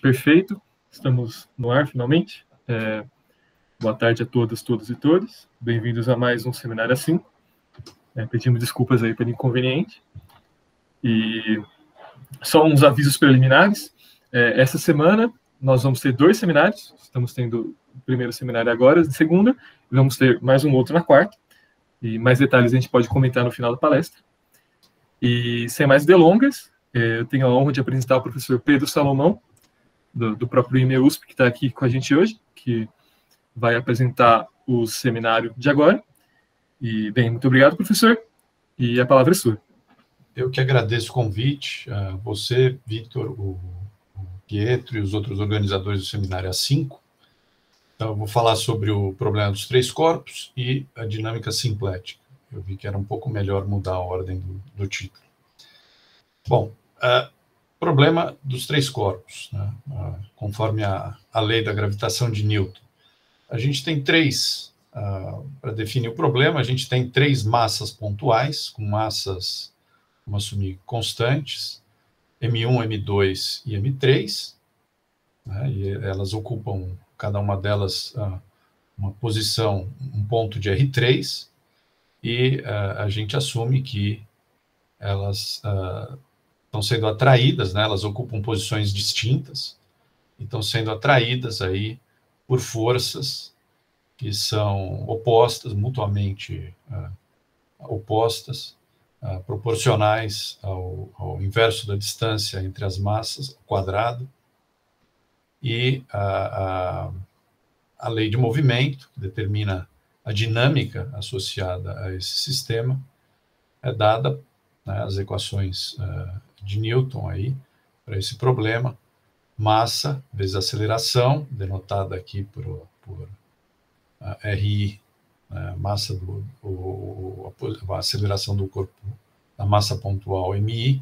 Perfeito, estamos no ar finalmente. Boa tarde a todas, todos e todas. Bem-vindos a mais um Seminário A5. Pedimos desculpas aí pelo inconveniente. E só uns avisos preliminares. Essa semana nós vamos ter 2 seminários. Estamos tendo o primeiro seminário agora, de segunda, e vamos ter mais um outro na quarta. E mais detalhes a gente pode comentar no final da palestra. E sem mais delongas, eu tenho a honra de apresentar o professor Pedro Salomão, do próprio IME-USP, que está aqui com a gente hoje, que vai apresentar o seminário de agora. E, bem, muito obrigado, professor, e a palavra é sua. Eu que agradeço o convite, a você, Vitor, o Pietro e os outros organizadores do seminário A5. Então, eu vou falar sobre o problema dos 3 corpos e a dinâmica simplética. Eu vi que era um pouco melhor mudar a ordem do título. Bom, problema dos 3 corpos, né? Conforme a lei da gravitação de Newton. A gente tem 3, para definir o problema, a gente tem 3 massas pontuais, com massas, vamos assumir, constantes, M1, M2 e M3, né? E elas ocupam, cada uma delas, uma posição, um ponto de R3, e a gente assume que elas estão sendo atraídas, né? Elas ocupam posições distintas, e estão sendo atraídas aí por forças que são opostas, mutuamente opostas, proporcionais ao inverso da distância entre as massas, ao quadrado, e a lei de movimento, que determina a dinâmica associada a esse sistema, é dada, né, as equações de Newton aí, para esse problema, massa vezes aceleração, denotada aqui por RI, massa a aceleração do corpo, a massa pontual MI,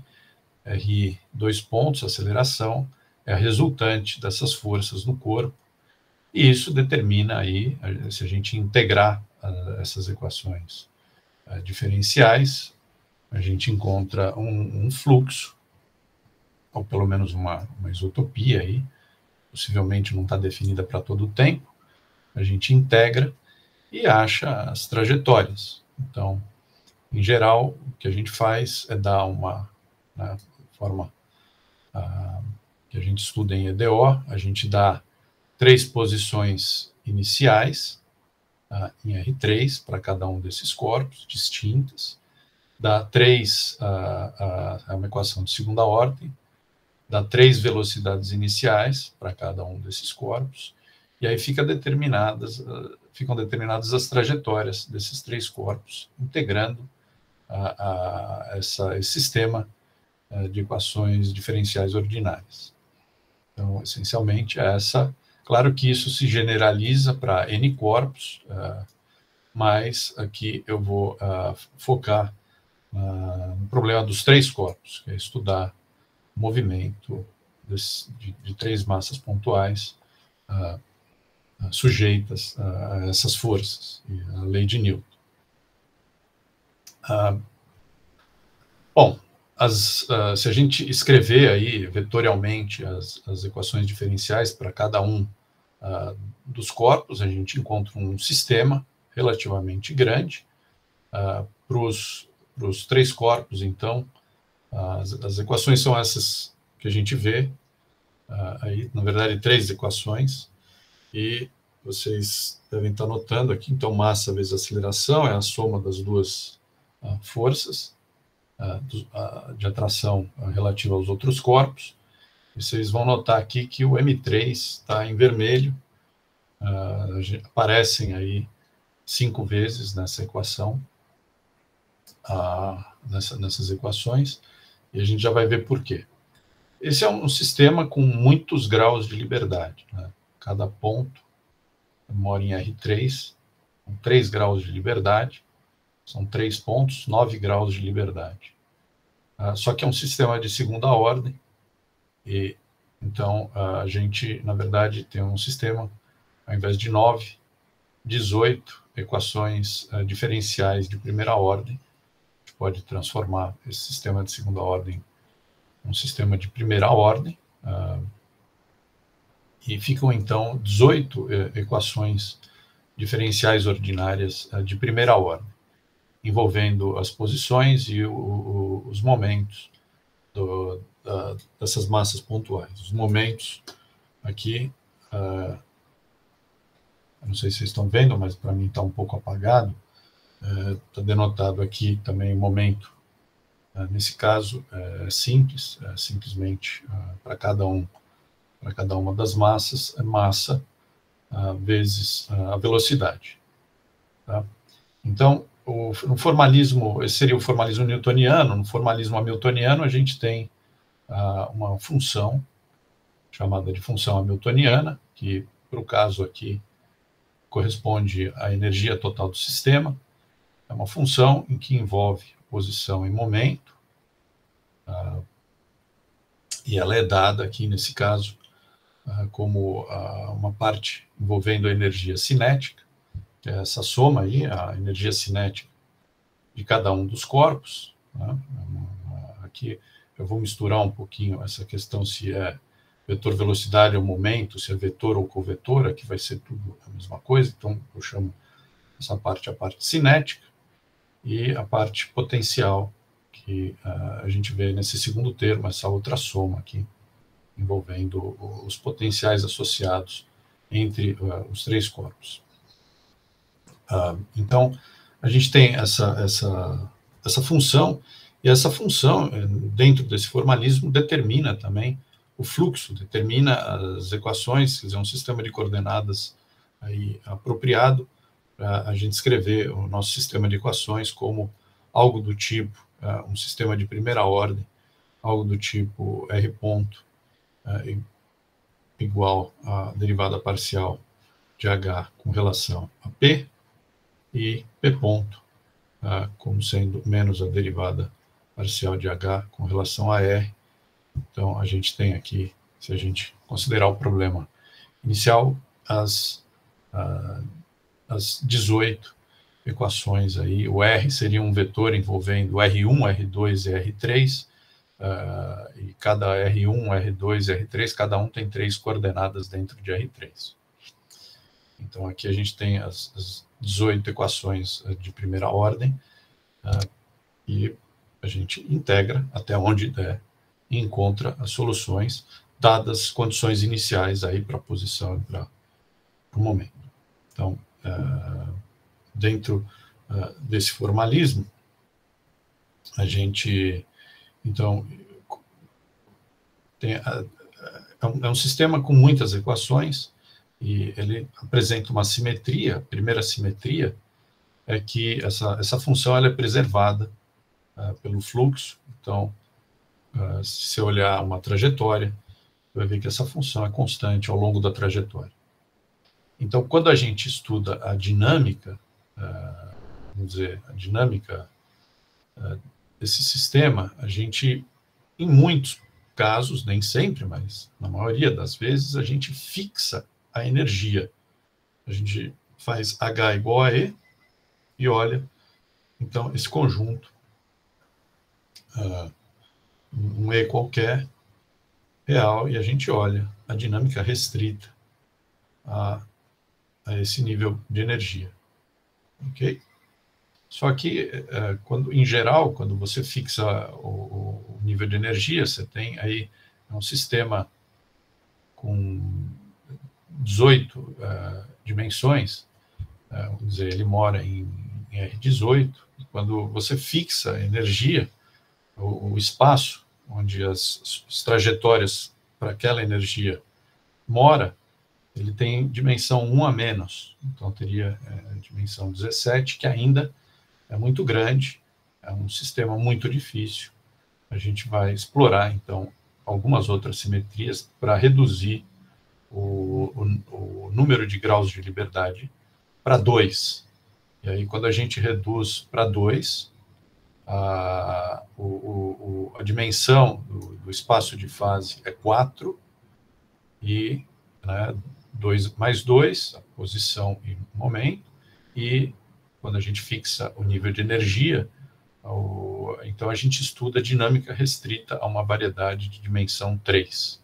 RI 2 pontos, aceleração, é a resultante dessas forças no corpo, e isso determina aí, se a gente integrar essas equações diferenciais, a gente encontra um fluxo, ou pelo menos uma isotopia aí, possivelmente não está definida para todo o tempo, a gente integra e acha as trajetórias. Então, em geral, o que a gente faz é dar uma, né, forma que a gente estuda em EDO, a gente dá 3 posições iniciais em R3 para cada um desses corpos distintas, dá 3, é uma equação de segunda ordem, dá 3 velocidades iniciais para cada um desses corpos, e aí ficam determinadas as trajetórias desses 3 corpos, integrando esse sistema de equações diferenciais ordinárias. Então, essencialmente, claro que isso se generaliza para N corpos, mas aqui eu vou focar no problema dos 3 corpos, que é estudar o movimento de 3 massas pontuais sujeitas a essas forças, e a lei de Newton. Bom, se a gente escrever aí vetorialmente as equações diferenciais para cada um dos corpos, a gente encontra um sistema relativamente grande. Para os 3 corpos, então, as equações são essas que a gente vê, aí, na verdade, 3 equações, e vocês devem estar notando aqui, então, massa vezes aceleração é a soma das 2 forças de atração relativa aos outros corpos. E vocês vão notar aqui que o M3 está em vermelho, aparecem aí 5 vezes nessa equação, nessas equações, e a gente já vai ver por quê. Esse é um sistema com muitos graus de liberdade, né? Cada ponto mora em R3, com 3 graus de liberdade, são 3 pontos, 9 graus de liberdade. Só que é um sistema de segunda ordem, e então a gente, na verdade, tem um sistema, ao invés de 9, 18 equações diferenciais de primeira ordem. A gente pode transformar esse sistema de segunda ordem um sistema de primeira ordem, e ficam, então, 18 equações diferenciais ordinárias de primeira ordem, envolvendo as posições e os momentos dessas massas pontuais. Os momentos aqui, não sei se vocês estão vendo, mas para mim está um pouco apagado, está denotado aqui também o momento. Nesse caso, é simples, simplesmente para cada uma das massas, é massa vezes a velocidade. Tá? Então, no formalismo, esse seria o formalismo newtoniano. No formalismo hamiltoniano, a gente tem uma função chamada de função hamiltoniana, que, para o caso aqui, corresponde à energia total do sistema. É uma função em que envolve posição e momento, e ela é dada aqui, nesse caso, como uma parte envolvendo a energia cinética, que é essa soma aí, a energia cinética de cada um dos corpos. Né? Aqui eu vou misturar um pouquinho essa questão se é vetor velocidade ou momento, se é vetor ou covetor, aqui vai ser tudo a mesma coisa, então eu chamo essa parte a parte cinética, e a parte potencial, que a gente vê nesse segundo termo, essa outra soma aqui, envolvendo os potenciais associados entre os três corpos. Então, a gente tem essa função, e essa função, dentro desse formalismo, determina também o fluxo, determina as equações, quer dizer, um sistema de coordenadas aí apropriado para a gente escrever o nosso sistema de equações como algo do tipo, um sistema de primeira ordem, algo do tipo R ponto igual à derivada parcial de H com relação a P, e P ponto como sendo menos a derivada parcial de H com relação a R. Então, a gente tem aqui, se a gente considerar o problema inicial, as 18 equações aí. O R seria um vetor envolvendo R1, R2 e R3, e cada R1, R2 e R3, cada um tem 3 coordenadas dentro de R3. Então, aqui a gente tem as 18 equações de primeira ordem, e a gente integra até onde der e encontra as soluções, dadas as condições iniciais aí para a posição e para o momento. Então, dentro desse formalismo, a gente, então, é um sistema com muitas equações, e ele apresenta uma simetria. A primeira simetria é que essa função ela é preservada pelo fluxo. Então, se você olhar uma trajetória, você vai ver que essa função é constante ao longo da trajetória. Então, quando a gente estuda a dinâmica, vamos dizer, a dinâmica desse sistema, a gente, em muitos casos, nem sempre, mas na maioria das vezes, a gente fixa a energia. A gente faz H igual a E e olha, então, esse conjunto, um E qualquer, real, e a gente olha a dinâmica restrita a esse nível de energia. Ok? Só que, em geral, quando você fixa o nível de energia, você tem aí um sistema com 18 dimensões, vamos dizer, ele mora em R18, e quando você fixa a energia, o espaço onde as trajetórias para aquela energia mora, ele tem dimensão 1 a menos, então teria dimensão 17, que ainda é muito grande, é um sistema muito difícil. A gente vai explorar, então, algumas outras simetrias para reduzir o número de graus de liberdade para 2. E aí, quando a gente reduz para 2, a dimensão do espaço de fase é 4, e 2 mais 2, a posição e momento, e quando a gente fixa o nível de energia, Então, a gente estuda dinâmica restrita a uma variedade de dimensão 3.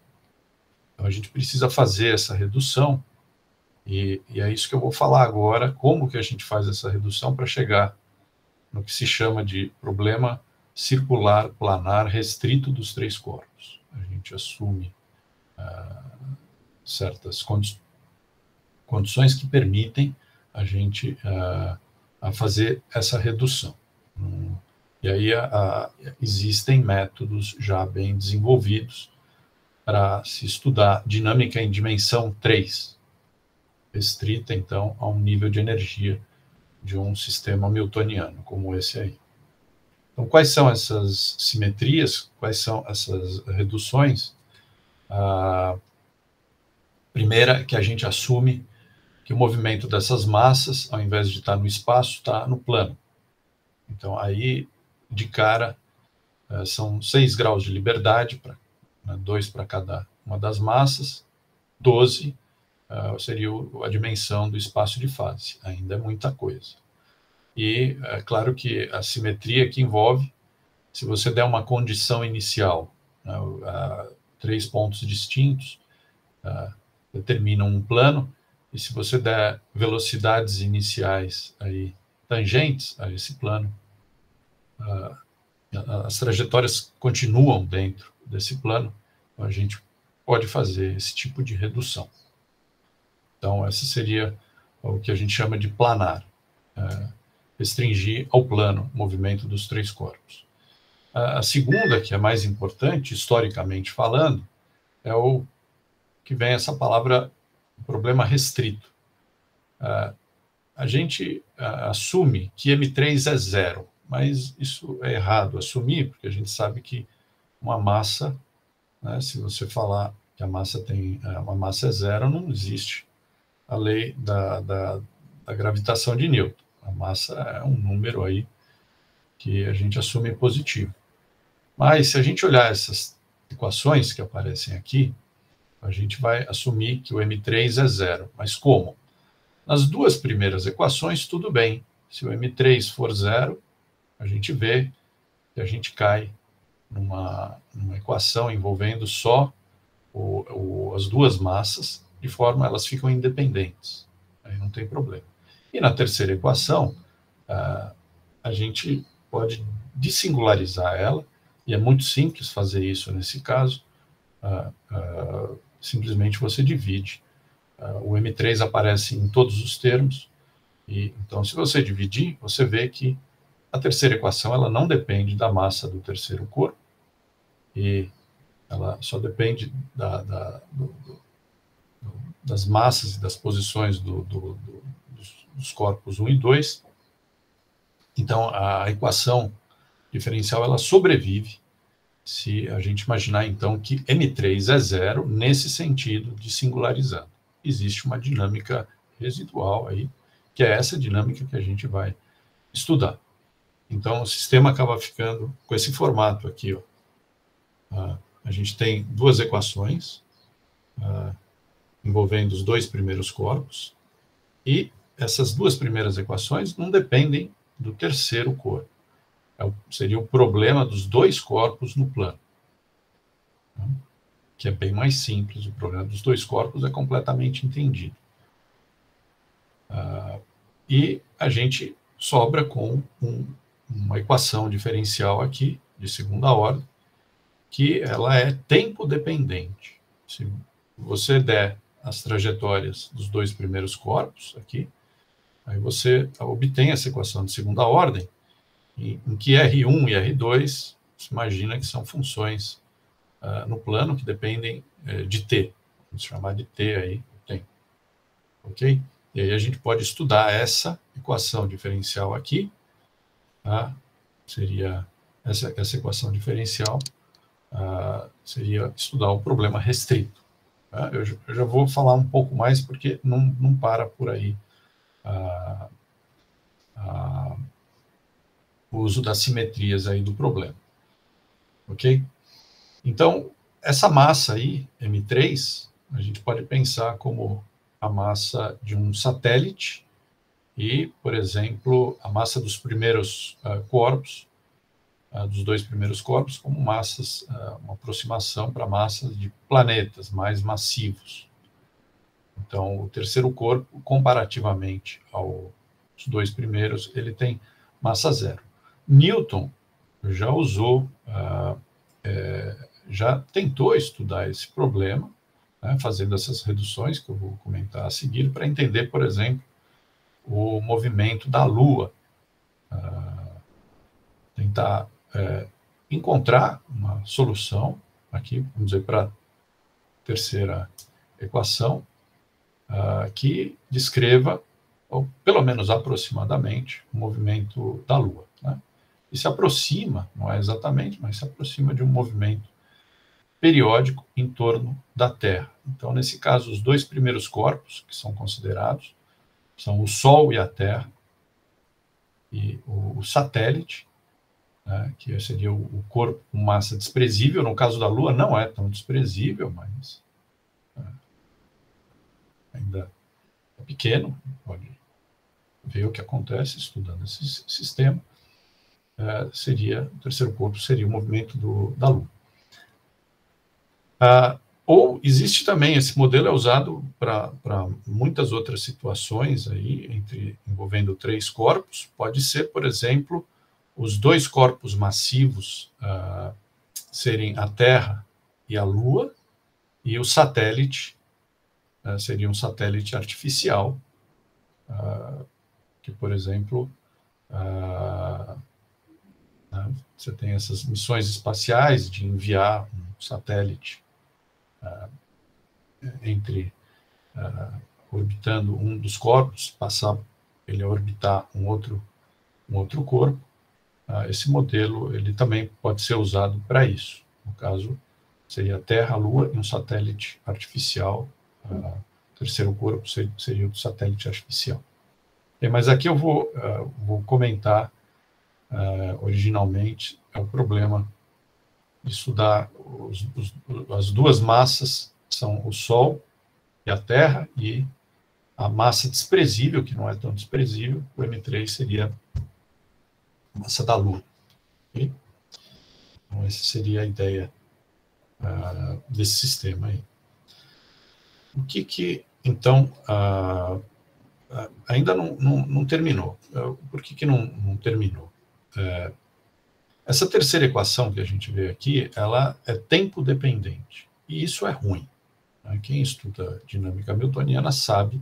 Então, a gente precisa fazer essa redução, e é isso que eu vou falar agora, como que a gente faz essa redução para chegar no que se chama de problema circular planar restrito dos 3 corpos. A gente assume certas condições que permitem a gente a fazer essa redução. E aí existem métodos já bem desenvolvidos para se estudar dinâmica em dimensão 3, restrita, então, a um nível de energia de um sistema newtoniano, como esse aí. Então, quais são essas simetrias? Quais são essas reduções? A primeira é que a gente assume que o movimento dessas massas, ao invés de estar no espaço, está no plano. Então, aí, de cara, são 6 graus de liberdade, 2 para cada uma das massas, 12 seria a dimensão do espaço de fase. Ainda é muita coisa. E é claro que a simetria que envolve, se você der uma condição inicial, 3 pontos distintos, determinam um plano, e se você der velocidades iniciais aí, tangentes a esse plano, as trajetórias continuam dentro desse plano, então a gente pode fazer esse tipo de redução. Então, essa seria o que a gente chama de planar, restringir ao plano o movimento dos 3 corpos. A segunda, que é mais importante, historicamente falando, é o que vem essa palavra problema restrito. A gente assume que M3 é 0, mas isso é errado assumir, porque a gente sabe que uma massa, né, se você falar que a massa uma massa é 0, não existe a lei da gravitação de Newton. A massa é um número aí que a gente assume positivo. Mas se a gente olhar essas equações que aparecem aqui, a gente vai assumir que o M3 é 0. Mas como? Nas 2 primeiras equações, tudo bem. Se o M3 for 0, a gente vê que a gente cai numa equação envolvendo só as 2 massas, de forma elas ficam independentes. Aí não tem problema. E na terceira equação, a gente pode dessingularizar ela, e é muito simples fazer isso nesse caso. Simplesmente você divide. O M3 aparece em todos os termos, e então, se você dividir, você vê que a terceira equação ela não depende da massa do terceiro corpo, e ela só depende das massas e das posições dos corpos 1 e 2. Então, a equação diferencial ela sobrevive se a gente imaginar, então, que M3 é 0 nesse sentido de singularizando. Existe uma dinâmica residual aí, que é essa dinâmica que a gente vai estudar. Então, o sistema acaba ficando com esse formato aqui. A gente tem 2 equações envolvendo os 2 primeiros corpos, e essas 2 primeiras equações não dependem do terceiro corpo. Seria o problema dos 2 corpos no plano, que é bem mais simples. O problema dos 2 corpos é completamente entendido. E a gente sobra com uma equação diferencial aqui, de segunda ordem, que ela é tempo dependente. Se você der as trajetórias dos 2 primeiros corpos aqui, aí você obtém essa equação de segunda ordem, em que R1 e R2, você imagina que são funções no plano que dependem de T. Vamos chamar de T aí, o tempo. Ok? E aí a gente pode estudar essa equação diferencial aqui, seria essa equação diferencial, seria estudar o problema restrito. Eu já vou falar um pouco mais, porque não para por aí o uso das simetrias aí do problema. Ok? Então, essa massa aí, M3, a gente pode pensar como a massa de um satélite e, por exemplo, a massa dos primeiros corpos dos dois primeiros corpos como massas, uma aproximação para massas de planetas mais massivos. Então, o terceiro corpo, comparativamente aos dois primeiros, ele tem massa zero. Newton já usou, já tentou estudar esse problema, né, fazendo essas reduções que eu vou comentar a seguir, para entender, por exemplo, o movimento da Lua. Tentar encontrar uma solução, aqui, vamos dizer, para a terceira equação, que descreva, ou pelo menos aproximadamente, o movimento da Lua, né? E se aproxima, não é exatamente, mas se aproxima de um movimento periódico em torno da Terra. Então, nesse caso, os dois primeiros corpos que são considerados são o Sol e a Terra, e o satélite, né, que seria o corpo com massa desprezível. No caso da Lua, não é tão desprezível, mas ainda é pequeno, pode ver o que acontece estudando esse sistema. O terceiro corpo seria o movimento da Lua. Ou existe também, esse modelo é usado para muitas outras situações aí, envolvendo três corpos. Pode ser, por exemplo, os dois corpos massivos serem a Terra e a Lua, e o satélite seria um satélite artificial, que, por exemplo, você tem essas missões espaciais de enviar um satélite orbitando um dos corpos, passar ele a orbitar um outro corpo. Esse modelo ele também pode ser usado para isso. No caso, seria a Terra, a Lua e um satélite artificial. O terceiro corpo seria o satélite artificial. Mas aqui eu vou comentar originalmente o problema de estudar as duas massas, são o Sol e a Terra, e a massa desprezível, que não é tão desprezível, o M3 seria a massa da Lua. Okay? Então, essa seria a ideia desse sistema aí. O que então, ainda não terminou. Por que não terminou? Essa terceira equação que a gente vê aqui, ela é tempo dependente, e isso é ruim. Quem estuda dinâmica newtoniana sabe,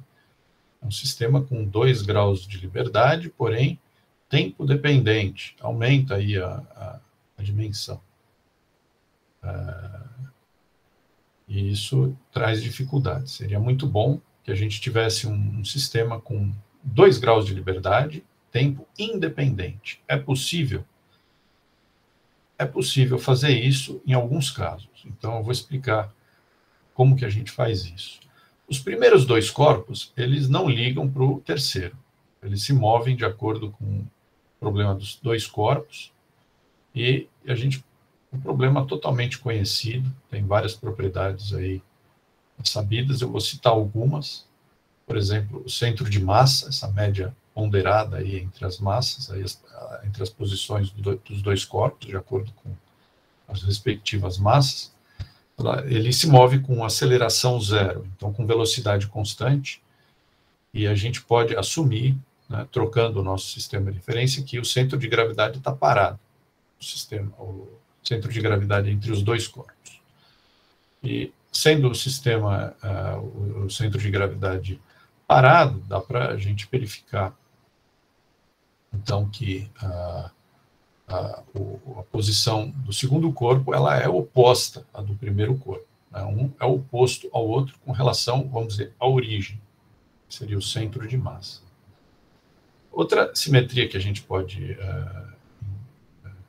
é um sistema com 2 graus de liberdade, porém, tempo dependente, aumenta aí a dimensão. E isso traz dificuldades. Seria muito bom que a gente tivesse um sistema com 2 graus de liberdade, tempo independente. É possível? É possível fazer isso em alguns casos. Então, eu vou explicar como que a gente faz isso. Os primeiros 2 corpos, eles não ligam para o terceiro. Eles se movem de acordo com o problema dos 2 corpos, e um problema totalmente conhecido, tem várias propriedades aí sabidas, eu vou citar algumas. Por exemplo, o centro de massa, essa média ponderada aí entre as massas, aí entre as posições dos 2 corpos, de acordo com as respectivas massas, ele se move com aceleração zero, então com velocidade constante, e a gente pode assumir, né, trocando o nosso sistema de referência, que o centro de gravidade está parado, o centro de gravidade entre os 2 corpos. E sendo o sistema, o centro de gravidade parado, dá para a gente verificar, então, que a posição do segundo corpo ela é oposta à do primeiro corpo. Né? Um é oposto ao outro com relação, vamos dizer, à origem, que seria o centro de massa. Outra simetria que a gente pode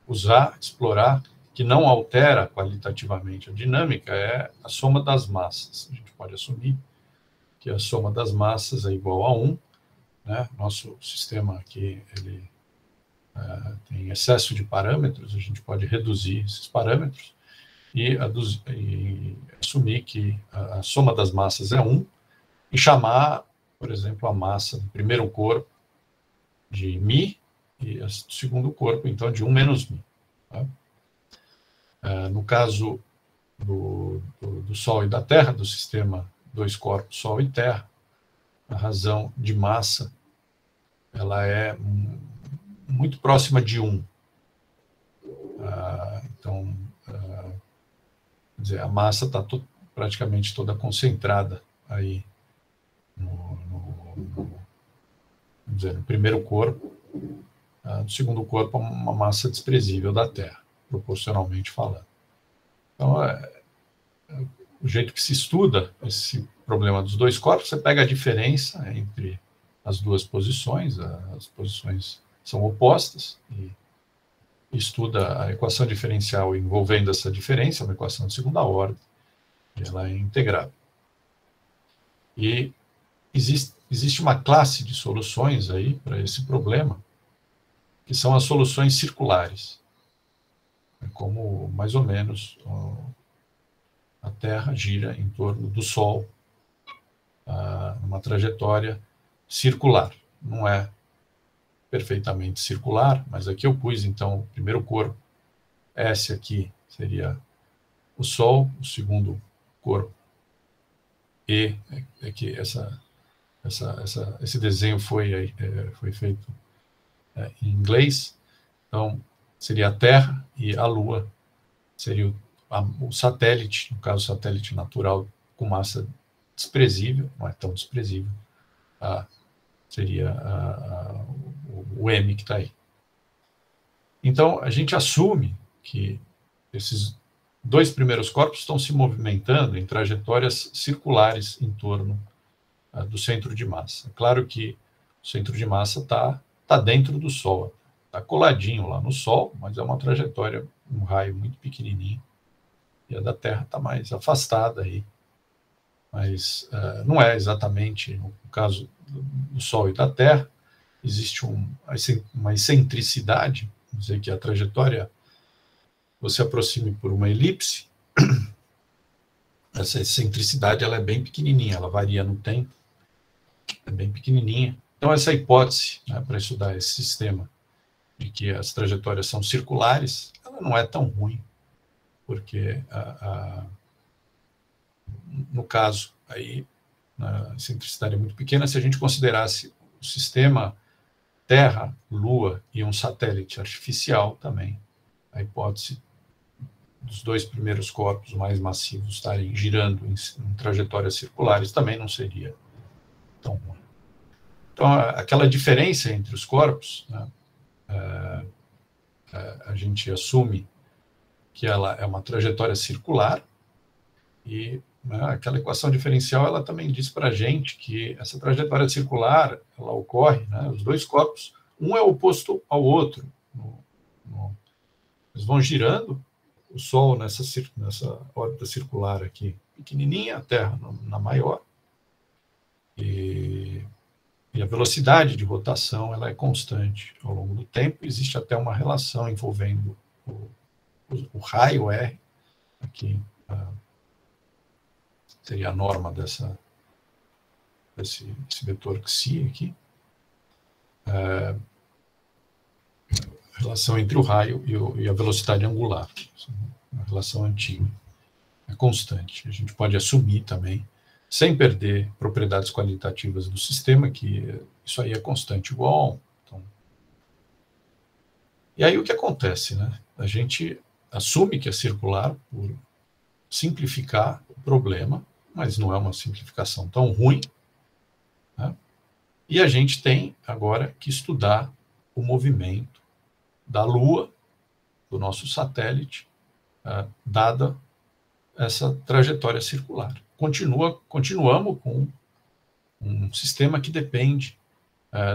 usar, explorar, que não altera qualitativamente a dinâmica, é a soma das massas. A gente pode assumir que a soma das massas é igual a 1. Né? Nosso sistema aqui ele tem excesso de parâmetros, a gente pode reduzir esses parâmetros e assumir que a soma das massas é 1 e chamar, por exemplo, a massa do primeiro corpo de μ e do segundo corpo, então, de 1 menos μ. Tá? No caso do Sol e da Terra, do sistema dois corpos, Sol e Terra, a razão de massa ela é muito próxima de 1. Então, quer dizer, a massa está praticamente toda concentrada aí no primeiro corpo. No segundo corpo, uma massa desprezível da Terra, proporcionalmente falando. Então, o jeito que se estuda esse problema dos dois corpos, você pega a diferença entre as duas posições, as posições são opostas, e estuda a equação diferencial envolvendo essa diferença, uma equação de segunda ordem, e ela é integrável. E existe uma classe de soluções aí para esse problema, que são as soluções circulares. É como, mais ou menos, a Terra gira em torno do Sol, numa trajetória circular. Não é perfeitamente circular, mas aqui eu pus, então, o primeiro corpo. S aqui seria o Sol, o segundo corpo. E que esse desenho foi feito em inglês. Então, seria a Terra, e a Lua seria o satélite, no caso, o satélite natural com massa desprezível, não é tão desprezível, seria o M que está aí. Então, a gente assume que esses dois primeiros corpos estão se movimentando em trajetórias circulares em torno do centro de massa. É claro que o centro de massa está dentro do Sol, está coladinho lá no Sol, mas é uma trajetória, um raio muito pequenininho, e a da Terra está mais afastada aí. Mas não é exatamente, no caso do Sol e da Terra, existe uma excentricidade, vamos dizer que a trajetória você aproxime por uma elipse, essa excentricidade ela é bem pequenininha, ela varia no tempo, é bem pequenininha. Então, essa hipótese, né, para estudar esse sistema, de que as trajetórias são circulares, ela não é tão ruim, porque, no caso, aí, a excentricidade é muito pequena. Se a gente considerasse o sistema Terra, Lua e um satélite artificial também, a hipótese dos dois primeiros corpos mais massivos estarem girando em trajetórias circulares também não seria tão ruim. Então, aquela diferença entre os corpos, né, a gente assume que ela é uma trajetória circular, e aquela equação diferencial ela também diz para a gente que essa trajetória circular ela ocorre, né, os dois corpos, um é oposto ao outro, eles vão girando, o Sol nessa órbita circular aqui pequenininha, a Terra na maior, e a velocidade de rotação ela é constante ao longo do tempo. Existe até uma relação envolvendo o raio R, aqui seria a norma desse vetor xi aqui, a relação entre o raio e a velocidade angular, uma relação antiga, é constante. A gente pode assumir também, sem perder propriedades qualitativas do sistema, que isso aí é constante igual. Então, e aí o que acontece, né? A gente assume que é circular por simplificar o problema, mas não é uma simplificação tão ruim, né? E a gente tem agora que estudar o movimento da Lua, do nosso satélite, dada essa trajetória circular. Continuamos com um sistema que depende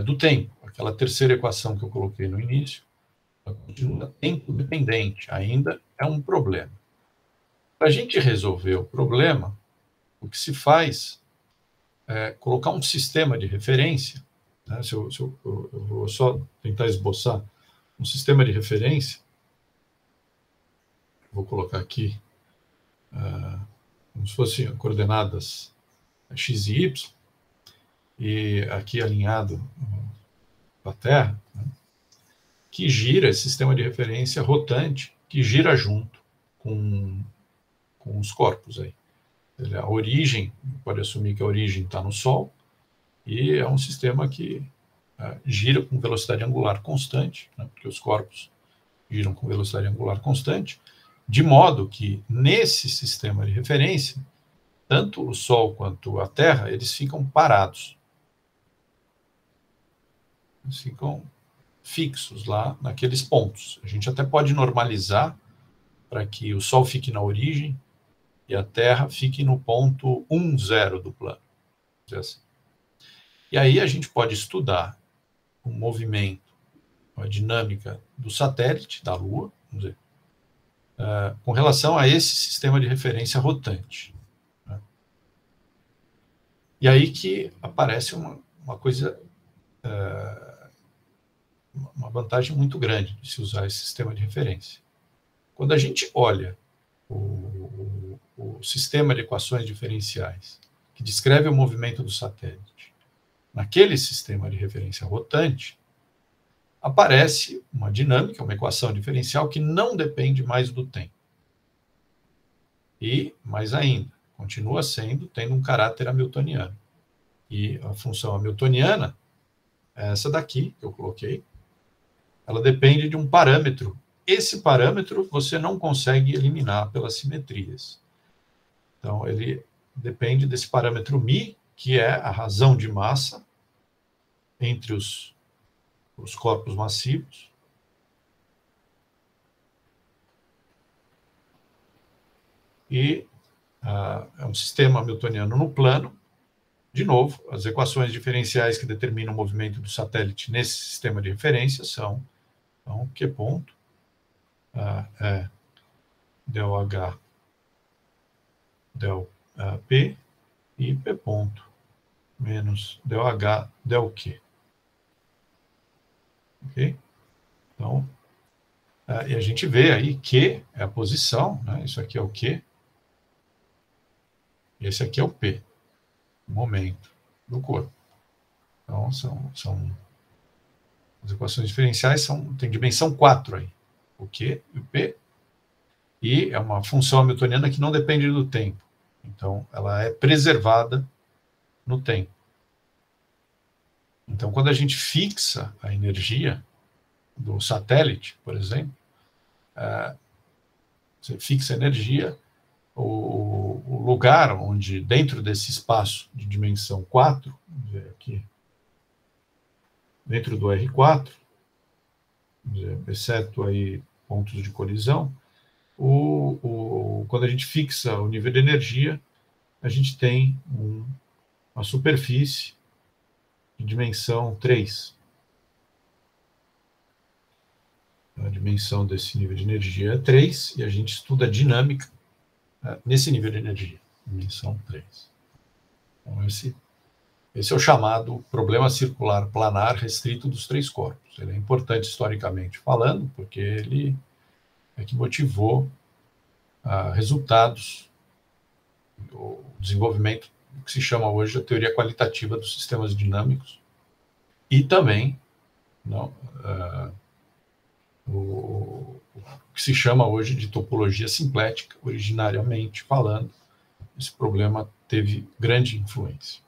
do tempo. Aquela terceira equação que eu coloquei no início, continua tempo dependente, ainda é um problema. Para a gente resolver o problema, o que se faz é colocar um sistema de referência, né? Eu vou só tentar esboçar um sistema de referência. Vou colocar aqui como se fossem coordenadas x e y, e aqui alinhado com a Terra, né, que gira, esse sistema de referência rotante, que gira junto com os corpos aí. A origem, pode assumir que a origem está no Sol, e é um sistema que gira com velocidade angular constante, né, porque os corpos giram com velocidade angular constante, de modo que, nesse sistema de referência, tanto o Sol quanto a Terra, eles ficam parados. Eles ficam fixos lá naqueles pontos. A gente até pode normalizar para que o Sol fique na origem e a Terra fique no ponto 1, 0 do plano. Assim. E aí a gente pode estudar o movimento, a dinâmica do satélite, da Lua, vamos dizer, com relação a esse sistema de referência rotante. Né? E aí que aparece uma coisa, uma vantagem muito grande de se usar esse sistema de referência. Quando a gente olha o sistema de equações diferenciais que descreve o movimento do satélite naquele sistema de referência rotante, aparece uma dinâmica, uma equação diferencial que não depende mais do tempo. E, mais ainda, continua tendo um caráter hamiltoniano. E a função hamiltoniana é essa daqui, que eu coloquei. Ela depende de um parâmetro. Esse parâmetro você não consegue eliminar pelas simetrias. Então, ele depende desse parâmetro μ, que é a razão de massa entre os corpos massivos. E é um sistema hamiltoniano no plano. De novo, as equações diferenciais que determinam o movimento do satélite nesse sistema de referência são Q ponto é del H del P e P ponto menos del H del Q. Ok? Então, e a gente vê aí Q é a posição, né? Isso aqui é o Q, e esse aqui é o P, o momento do corpo. Então, as equações diferenciais tem dimensão 4 aí, o Q e o P, e é uma função hamiltoniana que não depende do tempo. Então, ela é preservada no tempo. Então, quando a gente fixa a energia do satélite, por exemplo, você fixa a energia, o lugar onde, dentro desse espaço de dimensão 4, vamos ver aqui, dentro do R4, vamos ver, exceto aí pontos de colisão, quando a gente fixa o nível de energia, a gente tem uma superfície de dimensão 3. A dimensão desse nível de energia é 3, e a gente estuda a dinâmica nesse nível de energia, dimensão 3. Então, esse é o chamado problema circular planar restrito dos três corpos. Ele é importante historicamente falando, porque ele é que motivou resultados do desenvolvimento que se chama hoje a teoria qualitativa dos sistemas dinâmicos, e também o que se chama hoje de topologia simplética. Originariamente falando, esse problema teve grande influência.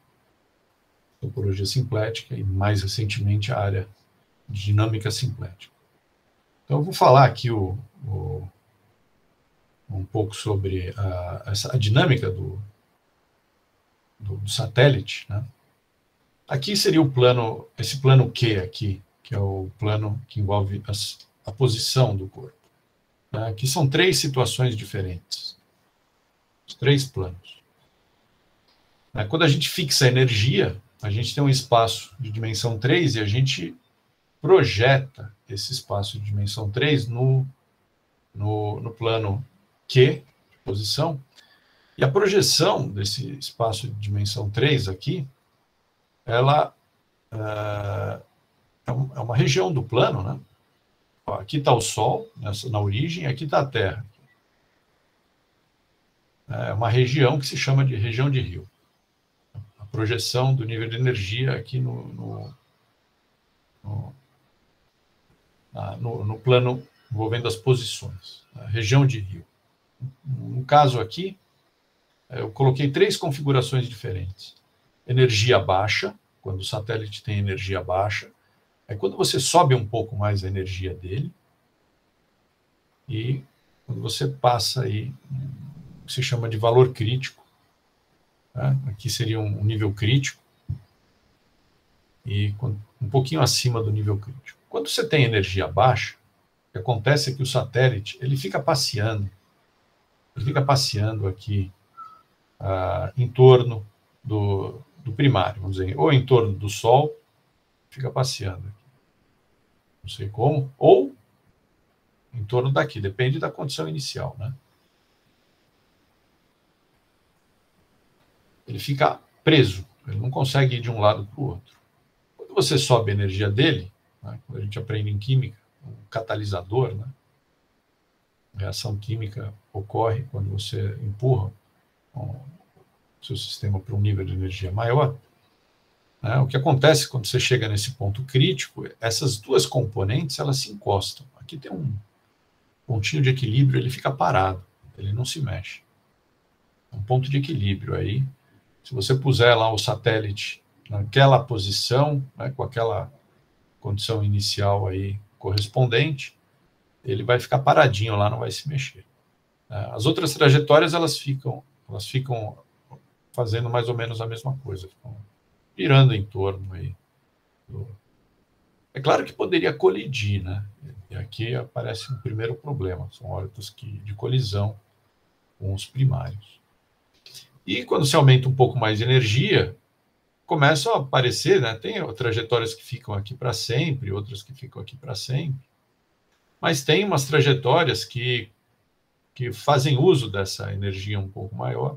Topologia simplética e, mais recentemente, a área de dinâmica simplética. Então, eu vou falar aqui um pouco sobre a dinâmica do satélite. Né? Aqui seria esse plano Q aqui, que é o plano que envolve a posição do corpo. Né? Aqui são 3 situações diferentes. Os 3 planos. Quando a gente fixa a energia, a gente tem um espaço de dimensão 3 e a gente projeta esse espaço de dimensão 3 no plano Q, de posição, e a projeção desse espaço de dimensão 3 aqui, ela é uma região do plano, né? Aqui está o Sol, na origem, aqui está a Terra. É uma região que se chama de região de Rio. A projeção do nível de energia aqui no plano envolvendo as posições, a região de Rio. No caso aqui, eu coloquei 3 configurações diferentes. Energia baixa, quando o satélite tem energia baixa, é quando você sobe um pouco mais a energia dele, e quando você passa aí, o que se chama de valor crítico, né? Aqui seria um nível crítico, e um pouquinho acima do nível crítico. Quando você tem energia baixa, o que acontece é que o satélite ele fica passeando aqui em torno do primário, vamos dizer, ou em torno do Sol, fica passeando aqui, não sei como, ou em torno daqui, depende da condição inicial, né? Ele fica preso, ele não consegue ir de um lado para o outro. Quando você sobe a energia dele, né, quando a gente aprende em química, um catalisador, né? A reação química ocorre quando você empurra o seu sistema para um nível de energia maior. Né? O que acontece quando você chega nesse ponto crítico, essas 2 componentes elas se encostam. Aqui tem um pontinho de equilíbrio, ele fica parado, ele não se mexe. É um ponto de equilíbrio aí. Se você puser lá o satélite naquela posição, né, com aquela condição inicial aí correspondente, ele vai ficar paradinho lá, não vai se mexer. As outras trajetórias elas ficam fazendo mais ou menos a mesma coisa, ficam girando em torno aí. É claro que poderia colidir, né? E aqui aparece um primeiro problema, são órbitas de colisão com os primários. E quando se aumenta um pouco mais de energia, começam a aparecer, né? Tem trajetórias que ficam aqui para sempre, outras que ficam aqui para sempre, mas tem umas trajetórias que fazem uso dessa energia um pouco maior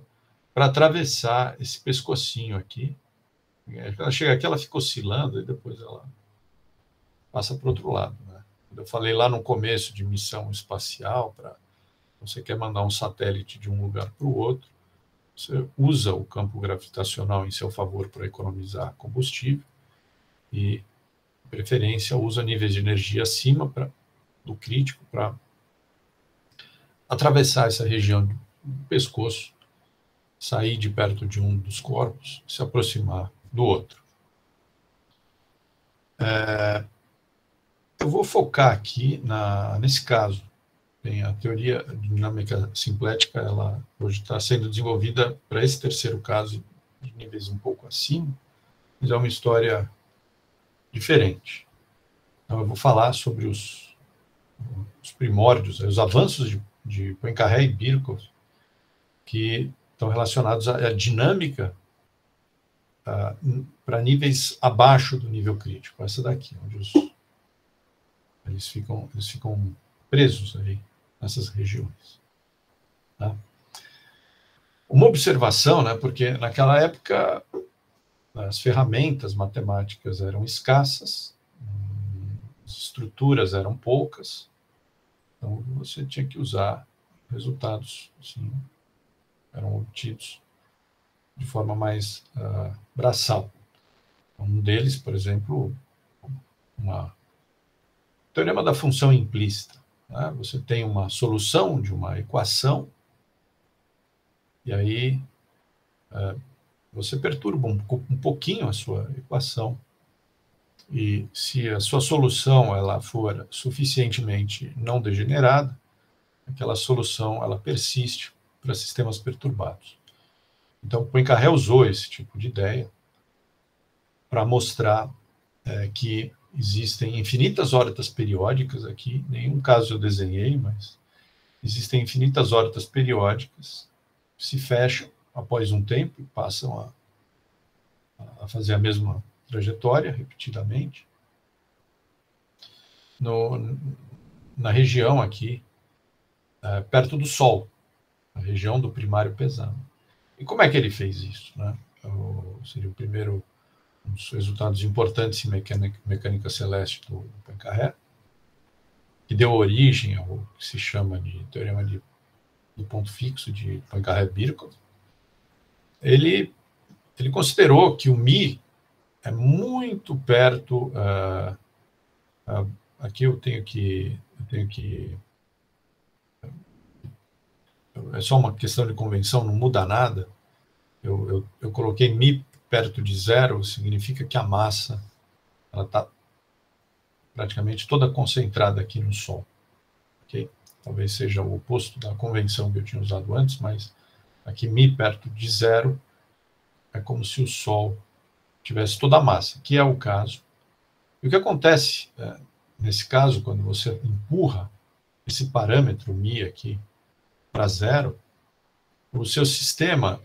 para atravessar esse pescocinho aqui. Ela chega aqui, ela fica oscilando e depois ela passa para o outro lado, né? Eu falei lá no começo de missão espacial, você quer mandar um satélite de um lugar para o outro, você usa o campo gravitacional em seu favor para economizar combustível e, de preferência, usa níveis de energia acima do crítico para atravessar essa região do pescoço, sair de perto de um dos corpos, se aproximar do outro. Eu vou focar aqui nesse caso. Bem, a teoria de dinâmica simplética, ela hoje está sendo desenvolvida para esse terceiro caso, de níveis um pouco acima, mas é uma história diferente. Então, eu vou falar sobre os primórdios, os avanços de Poincaré e Birkhoff, que estão relacionados à dinâmica para níveis abaixo do nível crítico. Essa daqui, onde eles ficam presos aí nessas regiões. Tá? Uma observação, né, porque naquela época as ferramentas matemáticas eram escassas, as estruturas eram poucas, então você tinha que usar resultados, assim, eram obtidos de forma mais braçal. Um deles, por exemplo, o teorema da função implícita. Né? Você tem uma solução de uma equação, e aí você perturba um pouquinho a sua equação, e se a sua solução ela for suficientemente não degenerada, aquela solução ela persiste para sistemas perturbados. Então, Poincaré usou esse tipo de ideia para mostrar que existem infinitas órbitas periódicas aqui, nenhum caso eu desenhei, mas existem infinitas órbitas periódicas que se fecham após um tempo e passam a fazer a mesma trajetória repetidamente na região aqui, perto do Sol, a região do primário pesado. E como é que ele fez isso? Né? Seria o primeiro um dos resultados importantes em mecânica celeste do Poincaré, que deu origem ao que se chama de teorema do ponto fixo de Poincaré-Birkhoff. Ele considerou que o μ é muito perto, aqui eu tenho que é só uma questão de convenção, não muda nada. Eu coloquei μ perto de zero, significa que a massa ela está praticamente toda concentrada aqui no Sol. Okay? Talvez seja o oposto da convenção que eu tinha usado antes, mas aqui μ perto de zero é como se o Sol tivesse toda a massa, que é o caso. E o que acontece nesse caso, quando você empurra esse parâmetro μ aqui para zero, o seu sistema,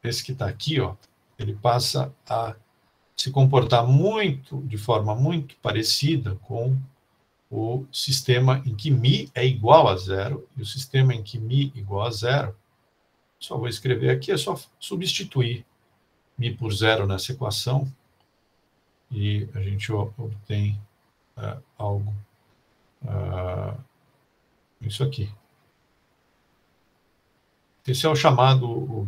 esse que está aqui, ó, ele passa a se comportar de forma muito parecida com o sistema em que μ é igual a zero, e o sistema em que μ igual a zero, só vou escrever aqui, é só substituir μ por zero nessa equação, e a gente obtém algo, isso aqui. Esse é o chamado,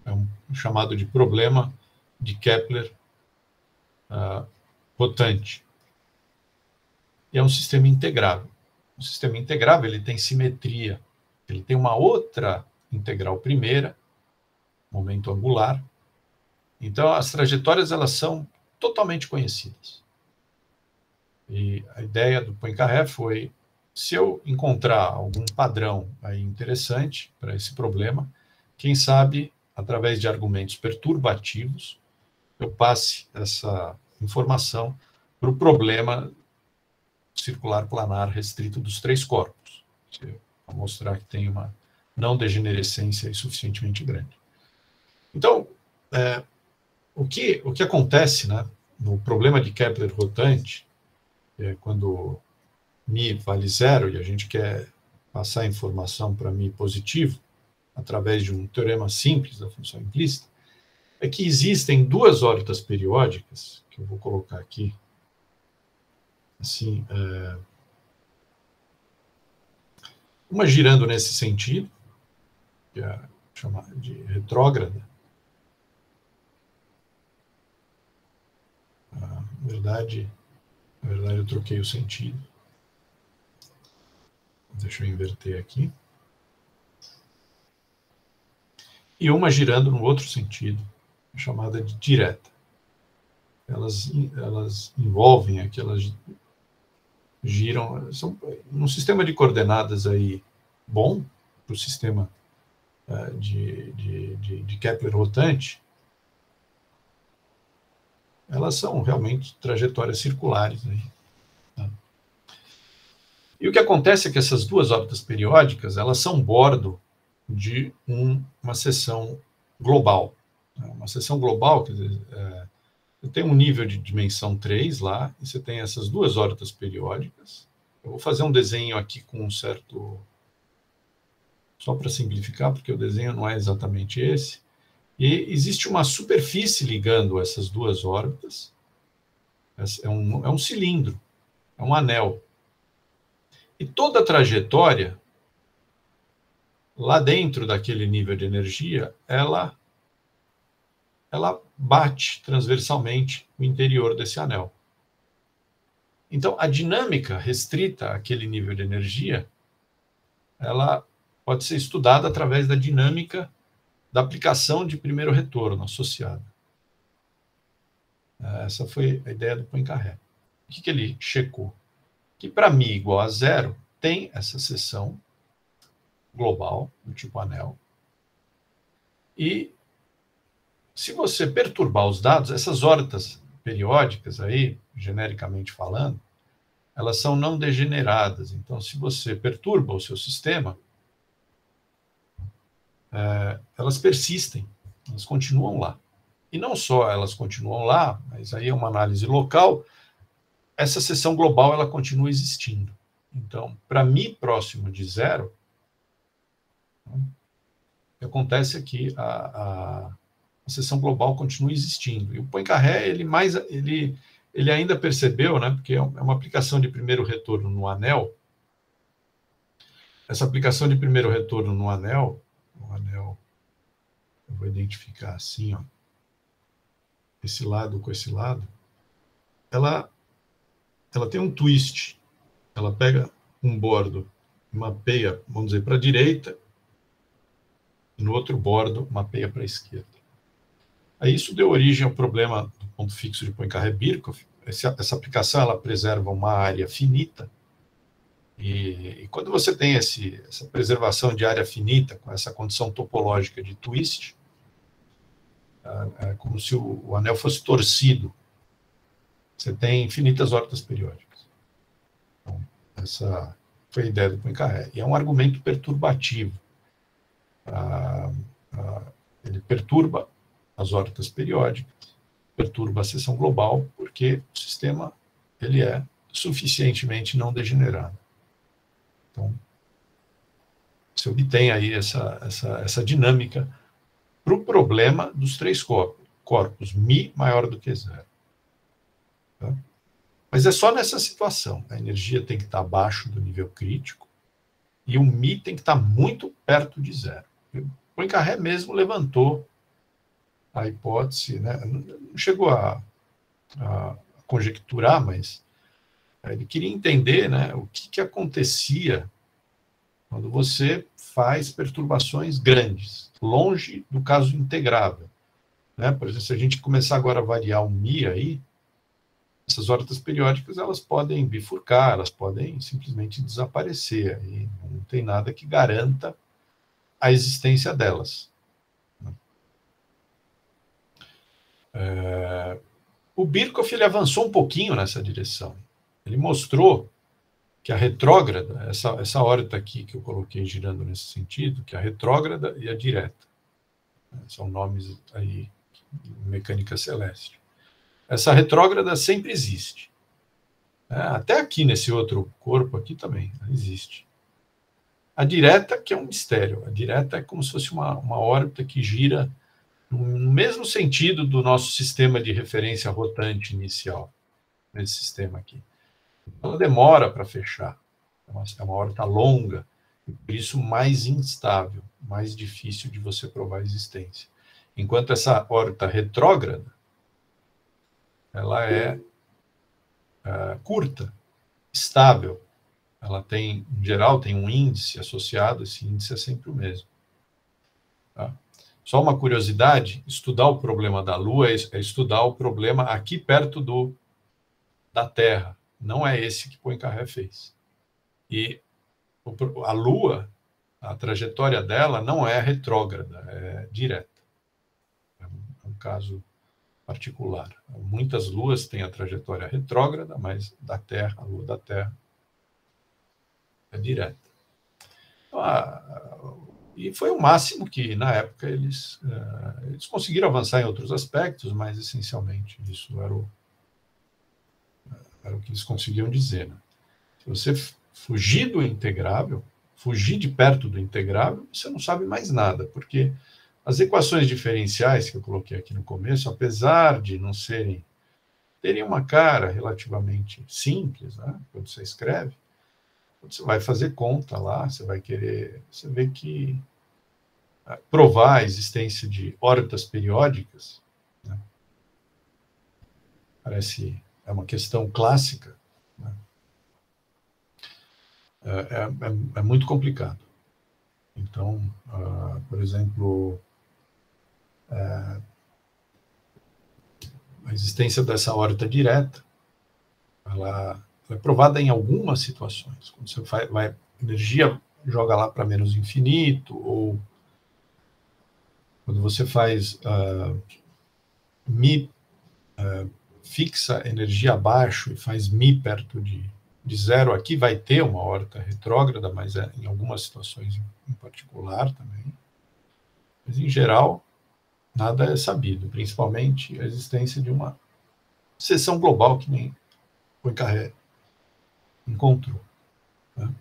um chamado de problema de Kepler rotante. E é um sistema integrável. Um sistema integrável, ele tem simetria. Ele tem uma outra integral primeira, momento angular. Então, as trajetórias, elas são totalmente conhecidas. E a ideia do Poincaré foi, se eu encontrar algum padrão aí interessante para esse problema, quem sabe, através de argumentos perturbativos, eu passe essa informação para o problema circular planar restrito dos três corpos, para mostrar que tem uma não degenerescência suficientemente grande. Então, o que acontece, né, no problema de Kepler rotante, quando μ vale zero e a gente quer passar a informação para μ positivo, através de um teorema simples da função implícita, é que existem duas órbitas periódicas, que eu vou colocar aqui, assim, uma girando nesse sentido, que é chamada de retrógrada. Na verdade, eu troquei o sentido. Deixa eu inverter aqui. E uma girando no outro sentido, chamada de direta. Elas envolvem aqui, elas giram, são um sistema de coordenadas aí bom para o sistema de Kepler rotante. Elas são realmente trajetórias circulares aí. Tá? E o que acontece é que essas duas órbitas periódicas, elas são bordo de uma seção global. Uma seção global, quer dizer, você tem um nível de dimensão 3 lá, e você tem essas duas órbitas periódicas. Eu vou fazer um desenho aqui com um certo... Só para simplificar, porque o desenho não é exatamente esse. E existe uma superfície ligando essas duas órbitas. É um cilindro, é um anel. E toda a trajetória, lá dentro daquele nível de energia, ela bate transversalmente o interior desse anel. Então, a dinâmica restrita àquele nível de energia, ela pode ser estudada através da dinâmica da aplicação de primeiro retorno associada. Essa foi a ideia do Poincaré. O que ele checou? Que para μ igual a zero, tem essa seção global, do tipo anel, e se você perturbar os dados, essas órbitas periódicas aí, genericamente falando, elas são não degeneradas. Então, se você perturba o seu sistema, elas persistem, elas continuam lá. E não só elas continuam lá, mas aí é uma análise local, essa seção global ela continua existindo. Então, para μ próximo de zero, o que acontece é que a seção global continua existindo. E o Poincaré, ele ainda percebeu, né, porque é uma aplicação de primeiro retorno no anel. Essa aplicação de primeiro retorno no anel, eu vou identificar assim, ó, esse lado com esse lado, ela ela tem um twist. Ela pega um bordo, mapeia, vamos dizer, para a direita, e no outro bordo, mapeia para a esquerda. Aí isso deu origem ao problema do ponto fixo de Poincaré-Birkhoff. Essa aplicação ela preserva uma área finita, e quando você tem essa preservação de área finita, com essa condição topológica de twist, é como se o anel fosse torcido. Você tem infinitas órbitas periódicas. Então, essa foi a ideia do Poincaré. E é um argumento perturbativo. Ele perturba as órbitas periódicas, perturba a seção global, porque o sistema ele é suficientemente não degenerado. Então, você obtém aí essa dinâmica para o problema dos três corpos, μ maior do que zero. Tá? Mas é só nessa situação. A energia tem que estar abaixo do nível crítico e o μ tem que estar muito perto de zero. O Poincaré mesmo levantou a hipótese, né? Não chegou a conjecturar, mas ele queria entender, né, o que acontecia quando você faz perturbações grandes, longe do caso integrável. Né? Por exemplo, se a gente começar agora a variar o μ aí, essas órbitas periódicas elas podem bifurcar, elas podem simplesmente desaparecer, e não tem nada que garanta a existência delas. O Birkhoff ele avançou um pouquinho nessa direção. Ele mostrou que a retrógrada, essa órbita aqui que eu coloquei girando nesse sentido, que é a retrógrada e a direta, são nomes aí de mecânica celeste. Essa retrógrada sempre existe. Até aqui nesse outro corpo aqui também existe. A direta que é um mistério. A direta é como se fosse uma órbita que gira no mesmo sentido do nosso sistema de referência rotante inicial, nesse sistema aqui. Ela demora para fechar. É uma órbita longa, e por isso mais instável, mais difícil de você provar a existência. Enquanto essa órbita retrógrada, ela é curta, estável. Ela tem, em geral, tem um índice associado, esse índice é sempre o mesmo. Tá? Só uma curiosidade, estudar o problema da Lua é estudar o problema aqui perto da Terra. Não é esse que Poincaré fez. E a Lua, a trajetória dela não é retrógrada, é direta. É um caso particular. Muitas luas têm a trajetória retrógrada, mas da Terra, a Lua da Terra, é direta. E foi o máximo que, na época, eles conseguiram avançar em outros aspectos, mas, essencialmente, isso era o que eles conseguiam dizer. Né? Se você fugir do integrável, fugir de perto do integrável, você não sabe mais nada, porque as equações diferenciais que eu coloquei aqui no começo, apesar de não terem uma cara relativamente simples, né, quando você escreve, quando você vai fazer conta lá, você vê que provar a existência de órbitas periódicas, né, é uma questão clássica, né, é muito complicado. Então, por exemplo, a existência dessa órbita direta, ela é provada em algumas situações. Quando você a energia joga lá para menos infinito, ou quando você faz μ, fixa energia abaixo e faz μ perto de zero, aqui vai ter uma órbita retrógrada, mas em algumas situações em particular também. Mas, em geral, nada é sabido, principalmente a existência de uma seção global que nem Poincaré encontrou. Né?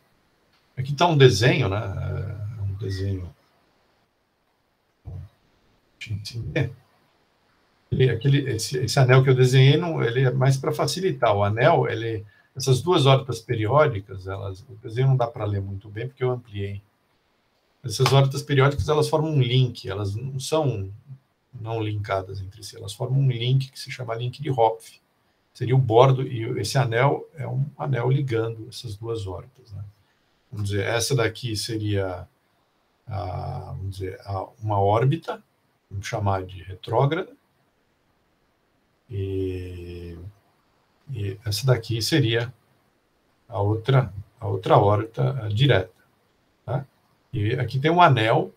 Aqui está um desenho, né? Um desenho. Esse anel que eu desenhei, ele é mais para facilitar. O anel, essas duas órbitas periódicas, o desenho não dá para ler muito bem, porque eu ampliei. Essas órbitas periódicas, elas formam um link, elas não são não linkadas entre si, elas formam um link que se chama link de Hopf. seria o bordo, e esse anel é um anel ligando essas duas órbitas, né? Vamos dizer, essa daqui seria, vamos dizer, uma órbita, vamos chamar de retrógrada, e essa daqui seria a outra órbita direta. Tá? E aqui tem um anel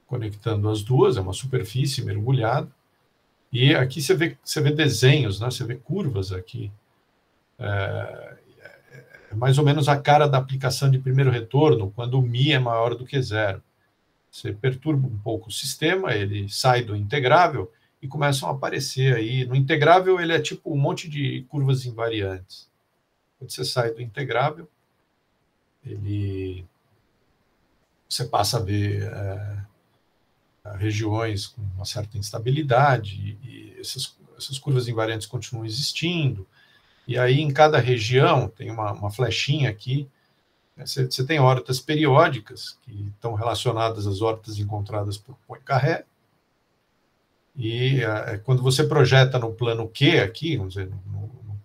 conectando as duas, é uma superfície mergulhada, e aqui você vê desenhos, né? Você vê curvas aqui. É mais ou menos a cara da aplicação de primeiro retorno, quando o μ é maior do que zero. Você perturba um pouco o sistema, ele sai do integrável e começam a aparecer aí. No integrável, ele é tipo um monte de curvas invariantes. Quando você sai do integrável, você passa a ver regiões com uma certa instabilidade, e essas curvas invariantes continuam existindo. E aí, em cada região, tem uma flechinha aqui. Você tem órbitas periódicas, que estão relacionadas às órbitas encontradas por Poincaré. E quando você projeta no plano Q aqui, vamos dizer,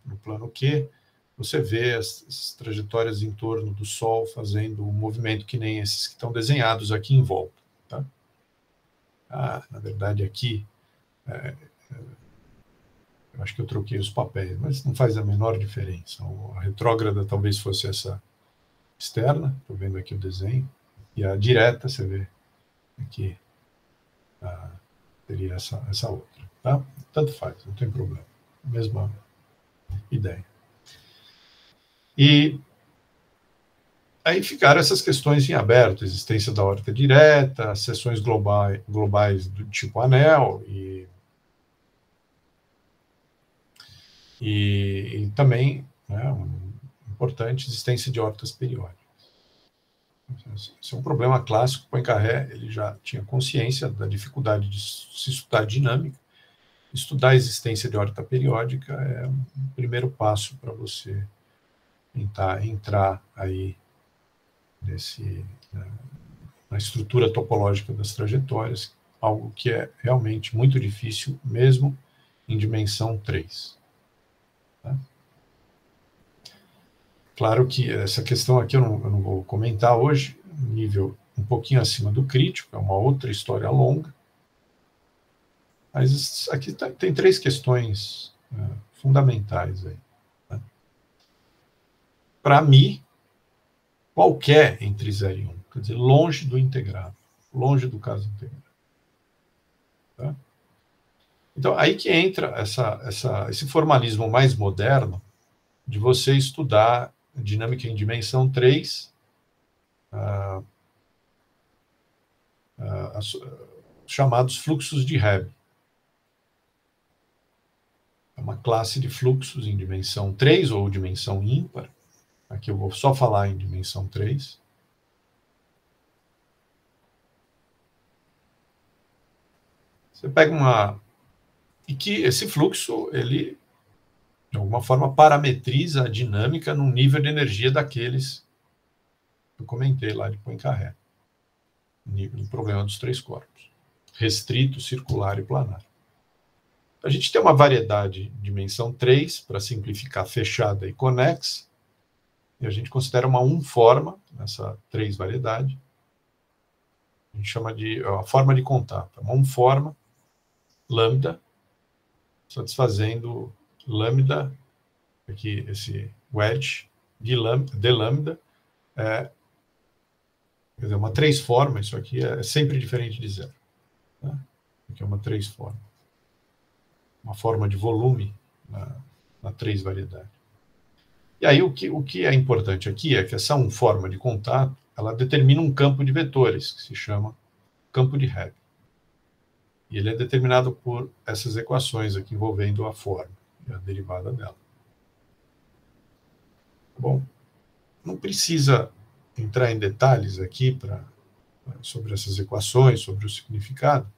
no plano Q, você vê as trajetórias em torno do Sol fazendo um movimento que nem esses que estão desenhados aqui em volta. Tá? Na verdade, aqui, eu acho que eu troquei os papéis, mas não faz a menor diferença. A retrógrada talvez fosse essa externa, estou vendo aqui o desenho, e a direta, você vê aqui, teria essa outra. Tá? Tanto faz, não tem problema. Mesma ideia. E aí ficaram essas questões em aberto, existência da órbita direta, seções globais do tipo anel, e também, né, importante, existência de órbitas periódicas. Esse é um problema clássico. Poincaré ele já tinha consciência da dificuldade de se estudar dinâmica. Estudar a existência de órbita periódica é um primeiro passo para você tentar entrar aí na estrutura topológica das trajetórias, algo que é realmente muito difícil, mesmo em dimensão 3. Tá? Claro que essa questão aqui eu não vou comentar hoje, nível um pouquinho acima do crítico, é uma outra história longa, mas aqui tem 3 questões fundamentais aí. Tá? Para mim, qualquer entre 0 e 1, quer dizer, longe do integrável, longe do caso integrável. Tá? Então, aí que entra esse formalismo mais moderno de você estudar dinâmica em dimensão 3, chamados fluxos de Hebb. É uma classe de fluxos em dimensão 3 ou dimensão ímpar. Aqui eu vou só falar em dimensão 3. Você pega e que esse fluxo, ele, de alguma forma, parametriza a dinâmica num nível de energia daqueles que eu comentei lá de Poincaré. No problema dos 3 corpos. Restrito, circular e planar. A gente tem uma variedade de dimensão 3, para simplificar, fechada e conexa, e a gente considera uma forma nessa 3 variedade. A gente chama de a forma de contato. Uma forma lambda, satisfazendo lambda, aqui esse wedge de lambda, quer dizer, uma 3 forma, isso aqui é sempre diferente de 0. Tá? Aqui é uma 3 forma. Uma forma de volume na 3 variedade. E aí o que é importante aqui é que essa forma de contato, ela determina um campo de vetores, que se chama campo de Hebb. E ele é determinado por essas equações aqui envolvendo a forma e a derivada dela. Bom, não precisa entrar em detalhes aqui sobre essas equações, sobre o significado,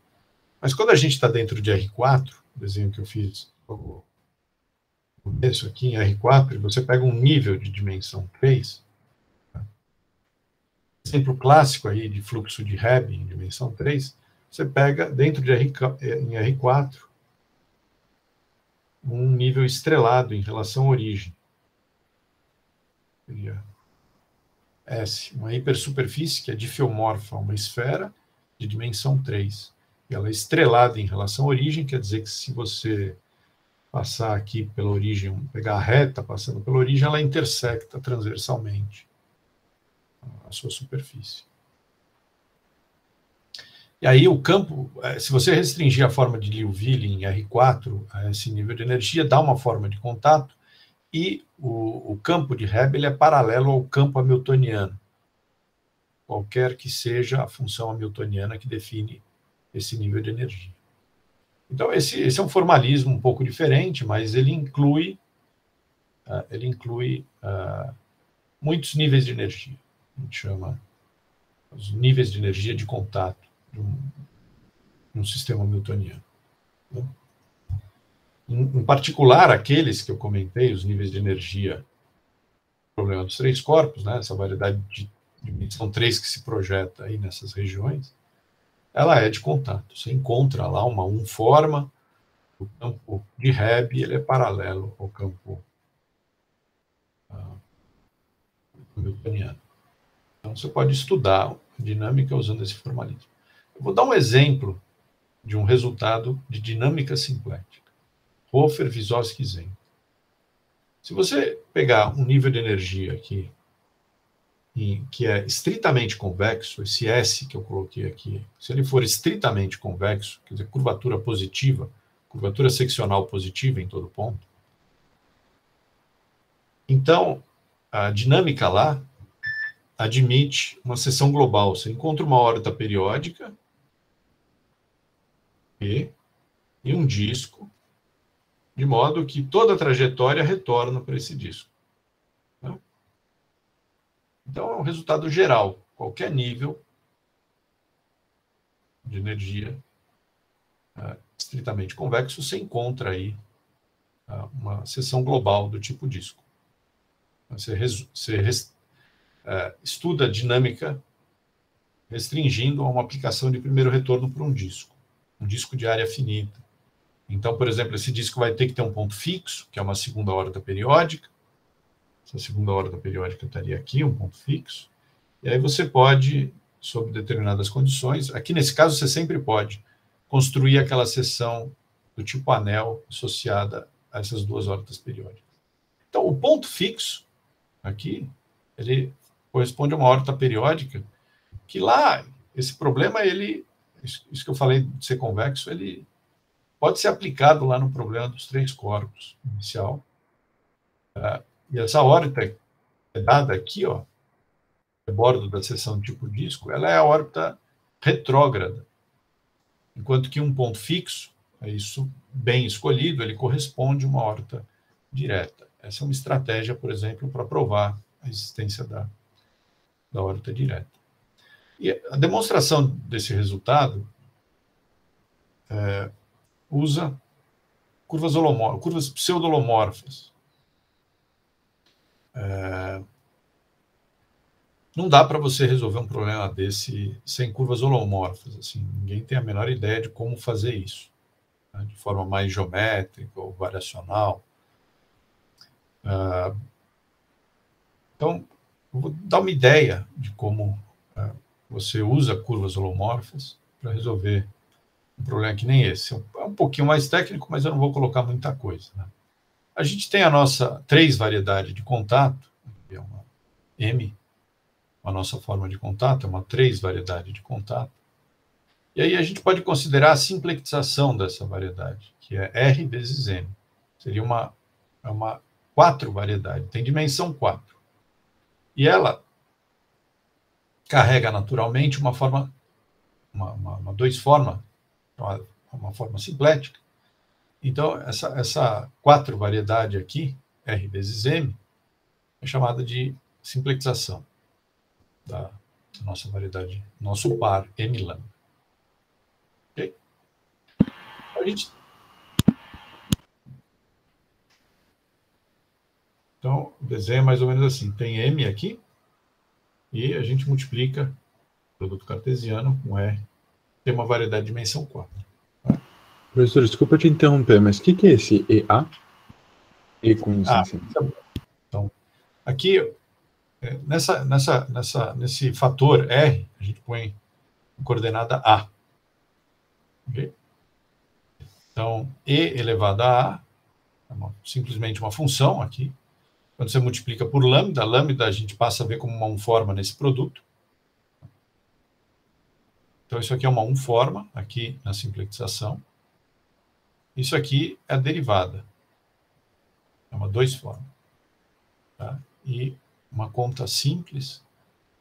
mas quando a gente está dentro de R4, o desenho que eu fiz no começo aqui em R4, e você pega um nível de dimensão 3, tá? Exemplo clássico aí de fluxo de Hebb em dimensão 3, você pega dentro de em R4, um nível estrelado em relação à origem. Seria S, uma hipersuperfície que é difiomorfa, uma esfera de dimensão 3. E ela é estrelada em relação à origem, quer dizer que se você passar aqui pela origem, pegar a reta passando pela origem, ela intersecta transversalmente a sua superfície. E aí o campo, se você restringir a forma de Liouville em R4 a esse nível de energia, dá uma forma de contato, e o campo de Hebb é paralelo ao campo hamiltoniano, qualquer que seja a função hamiltoniana que define esse nível de energia. Então, esse é um formalismo um pouco diferente, mas ele inclui muitos níveis de energia. A gente chama os níveis de energia de contato de um sistema hamiltoniano. Em particular, aqueles que eu comentei, os níveis de energia, problema dos três corpos, né, essa variedade de dimensão 3 que se projeta aí nessas regiões, ela é de contato. Você encontra lá uma forma, o campo de Hebb ele é paralelo ao campo hamiltoniano. Então, você pode estudar a dinâmica usando esse formalismo. Eu vou dar um exemplo de um resultado de dinâmica simplética. Hofer, Vysotsky e Zen. Se você pegar um nível de energia aqui, que é estritamente convexo, esse S que eu coloquei aqui, se ele for estritamente convexo, quer dizer, curvatura positiva, curvatura seccional positiva em todo ponto, então a dinâmica lá admite uma seção global. Você encontra uma órbita periódica e um disco, de modo que toda a trajetória retorna para esse disco. Então, é um resultado geral. Qualquer nível de energia estritamente convexo, você encontra aí uma seção global do tipo disco. Você estuda a dinâmica restringindo a uma aplicação de primeiro retorno para um disco de área finita. Então, por exemplo, esse disco vai ter que ter um ponto fixo, que é uma segunda órbita periódica. Essa segunda órbita periódica estaria aqui, um ponto fixo. E aí você pode, sob determinadas condições, aqui nesse caso você sempre pode construir aquela seção do tipo anel associada a essas duas órbitas periódicas. Então, o ponto fixo aqui, ele corresponde a uma órbita periódica que lá, esse problema, isso que eu falei de ser convexo, ele pode ser aplicado lá no problema dos três corpos inicial. E essa órbita é dada aqui, ó, a bordo da seção tipo disco, ela é a órbita retrógrada. Enquanto que um ponto fixo, isso bem escolhido, ele corresponde a uma órbita direta. Essa é uma estratégia, por exemplo, para provar a existência da órbita direta. E a demonstração desse resultado usa curvas pseudolomorfas. Não dá para você resolver um problema desse sem curvas holomorfas. Assim, ninguém tem a menor ideia de como fazer isso, né, de forma mais geométrica ou variacional. Então, eu vou dar uma ideia de como você usa curvas holomorfas para resolver um problema que nem esse. É um pouquinho mais técnico, mas eu não vou colocar muita coisa, né? A gente tem a nossa 3 variedade de contato, que é uma M, a nossa forma de contato, é uma 3 variedade de contato. E aí a gente pode considerar a simplecização dessa variedade, que é R vezes M. Seria uma 4 variedade, tem dimensão 4. E ela carrega naturalmente uma forma, uma 2 forma, uma forma simplética. Então, essa 4 variedade aqui, R vezes M, é chamada de simplecização da nossa variedade, nosso par M lambda. Ok? Então, o desenho é mais ou menos assim. Tem M aqui, e a gente multiplica o produto cartesiano com R, tem uma variedade de dimensão 4. Tá? Professor, desculpa te interromper, mas o que é esse EA? E com isso em cima? Então, aqui, nesse fator R, a gente põe coordenada A. Okay? Então, E elevado a A é simplesmente uma função aqui. Quando você multiplica por lambda, lambda a gente passa a ver como uma unforma nesse produto. Então, isso aqui é uma unforma, aqui na simplicização. Isso aqui é a derivada. É uma 2 forma. Tá? E uma conta simples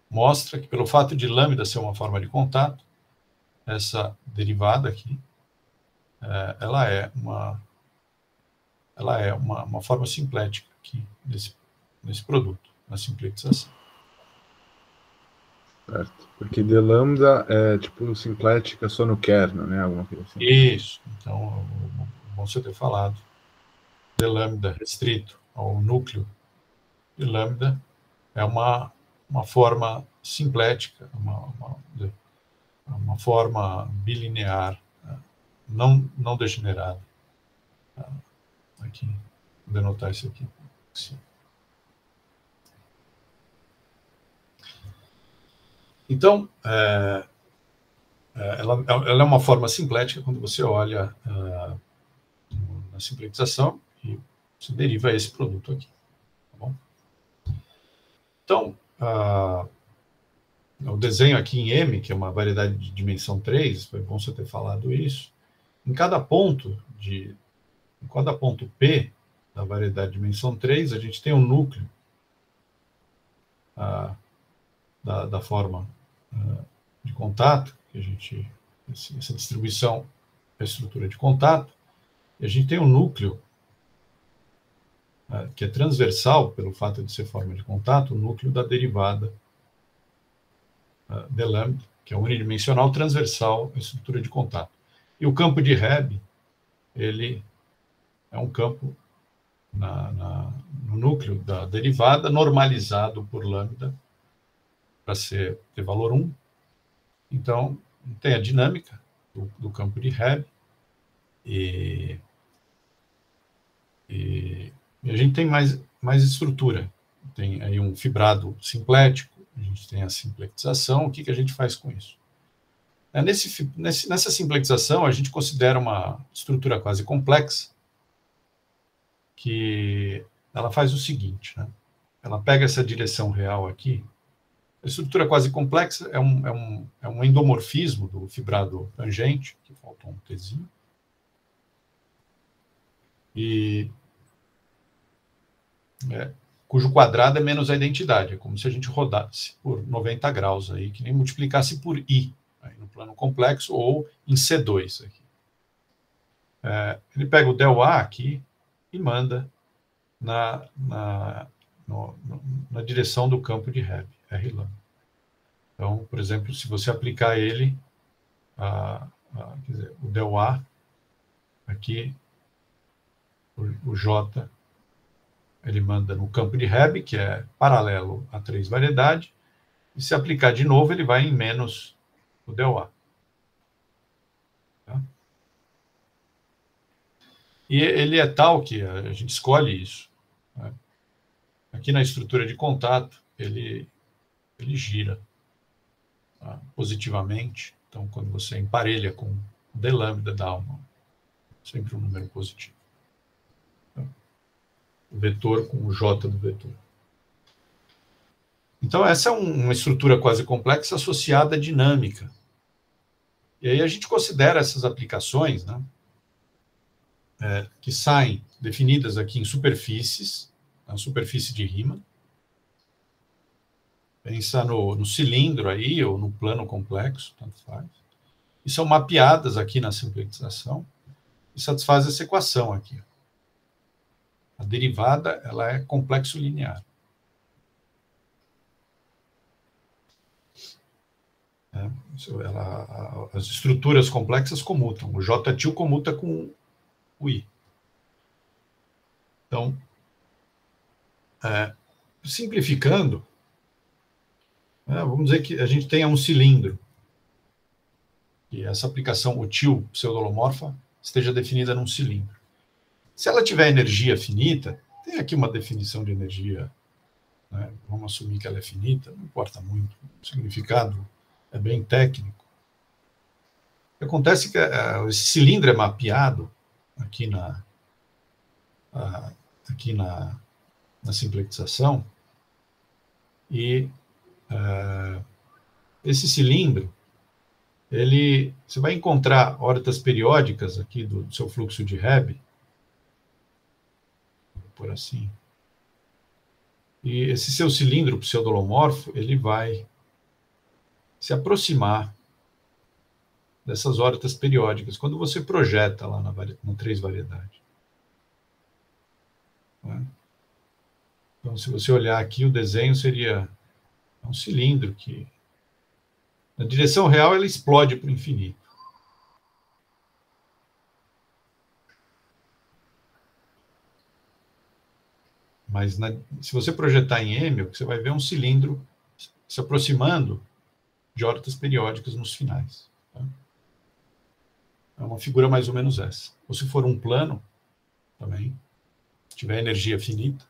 mostra que, pelo fato de lambda ser uma forma de contato, essa derivada aqui, ela é uma forma simplética aqui nesse produto, na simplicização. Certo. Porque de lambda é tipo simplética só no kernel, né? Alguma coisa assim. Isso. Então, bom você ter falado. De lambda restrito ao núcleo de lambda é uma forma simplética, uma forma bilinear, não degenerada. Aqui, vou denotar isso aqui. Sim. Então, ela é uma forma simplética quando você olha na simplicização e se deriva esse produto aqui. Tá bom? Então, o desenho aqui em M, que é uma variedade de dimensão 3, foi bom você ter falado isso. Em cada ponto P da variedade de dimensão 3, a gente tem um núcleo da forma de contato, que essa distribuição é a estrutura de contato, e a gente tem um núcleo que é transversal, pelo fato de ser forma de contato, o núcleo da derivada de lambda, que é unidimensional transversal à estrutura de contato. E o campo de Hebb, ele é um campo no núcleo da derivada, normalizado por lambda, para ter valor 1. Então, tem a dinâmica do campo de Hebb, e a gente tem mais estrutura. Tem aí um fibrado simplético, a gente tem a simplicização. O que a gente faz com isso? Nessa simplicização, a gente considera uma estrutura quase complexa, que ela faz o seguinte, né? Ela pega essa direção real aqui. A estrutura quase complexa é um endomorfismo do fibrado tangente, que faltou um Tzinho, cujo quadrado é menos a identidade. É como se a gente rodasse por 90 graus, aí, que nem multiplicasse por I, aí no plano complexo, ou em C2. Aqui. Ele pega o del A aqui e manda na direção do campo de Hebb, R lambda. Então, por exemplo, se você aplicar ele, quer dizer, o del A aqui, o J, ele manda no campo de Hebb, que é paralelo a 3 variedade, e se aplicar de novo, ele vai em menos o del A. Tá? E ele é tal que a gente escolhe isso. Né? Aqui na estrutura de contato, ele gira positivamente. Então, quando você emparelha com d lambda, dá sempre um número positivo. O vetor com o J do vetor. Então, essa é uma estrutura quase complexa associada à dinâmica. E aí a gente considera essas aplicações, né, que saem definidas aqui em superfícies, na superfície de Riemann. Pensa no cilindro aí, ou no plano complexo, tanto faz. E são mapeadas aqui na simplificação e satisfaz essa equação aqui. A derivada, ela é complexo linear. As estruturas complexas comutam. O J-til comuta com o I. Então, simplificando, vamos dizer que a gente tenha um cilindro. E essa aplicação, o til pseudolomorfa, esteja definida num cilindro. Se ela tiver energia finita, tem aqui uma definição de energia, né? Vamos assumir que ela é finita, não importa muito, o significado é bem técnico. O que acontece é que esse cilindro é mapeado aqui na simpletização, e esse cilindro, você vai encontrar órbitas periódicas aqui do seu fluxo de Hebb, por assim, e esse seu cilindro pseudolomorfo, ele vai se aproximar dessas órbitas periódicas quando você projeta lá na 3 variedade. Então, se você olhar aqui, o desenho seria um cilindro que, na direção real, ele explode para o infinito. Mas se você projetar em M, você vai ver um cilindro se aproximando de órbitas periódicas nos finais. Tá? É uma figura mais ou menos essa. Ou se for um plano, também, se tiver energia finita,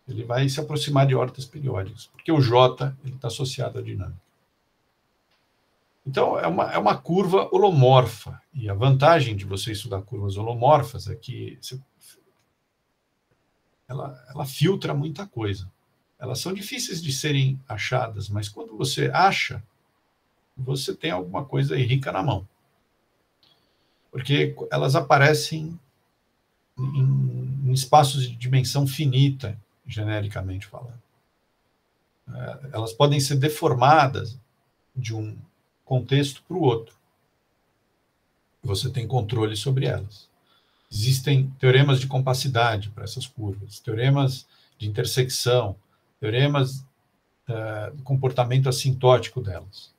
ele vai se aproximar de órbitas periódicas, porque o J está associado à dinâmica. Então, é uma curva holomorfa, e a vantagem de você estudar curvas holomorfas é que ela filtra muita coisa. Elas são difíceis de serem achadas, mas quando você acha, você tem alguma coisa rica na mão. Porque elas aparecem em espaços de dimensão finita, genericamente falando. Elas podem ser deformadas de um contexto para o outro. Você tem controle sobre elas. Existem teoremas de compacidade para essas curvas, teoremas de intersecção, teoremas do comportamento assintótico delas.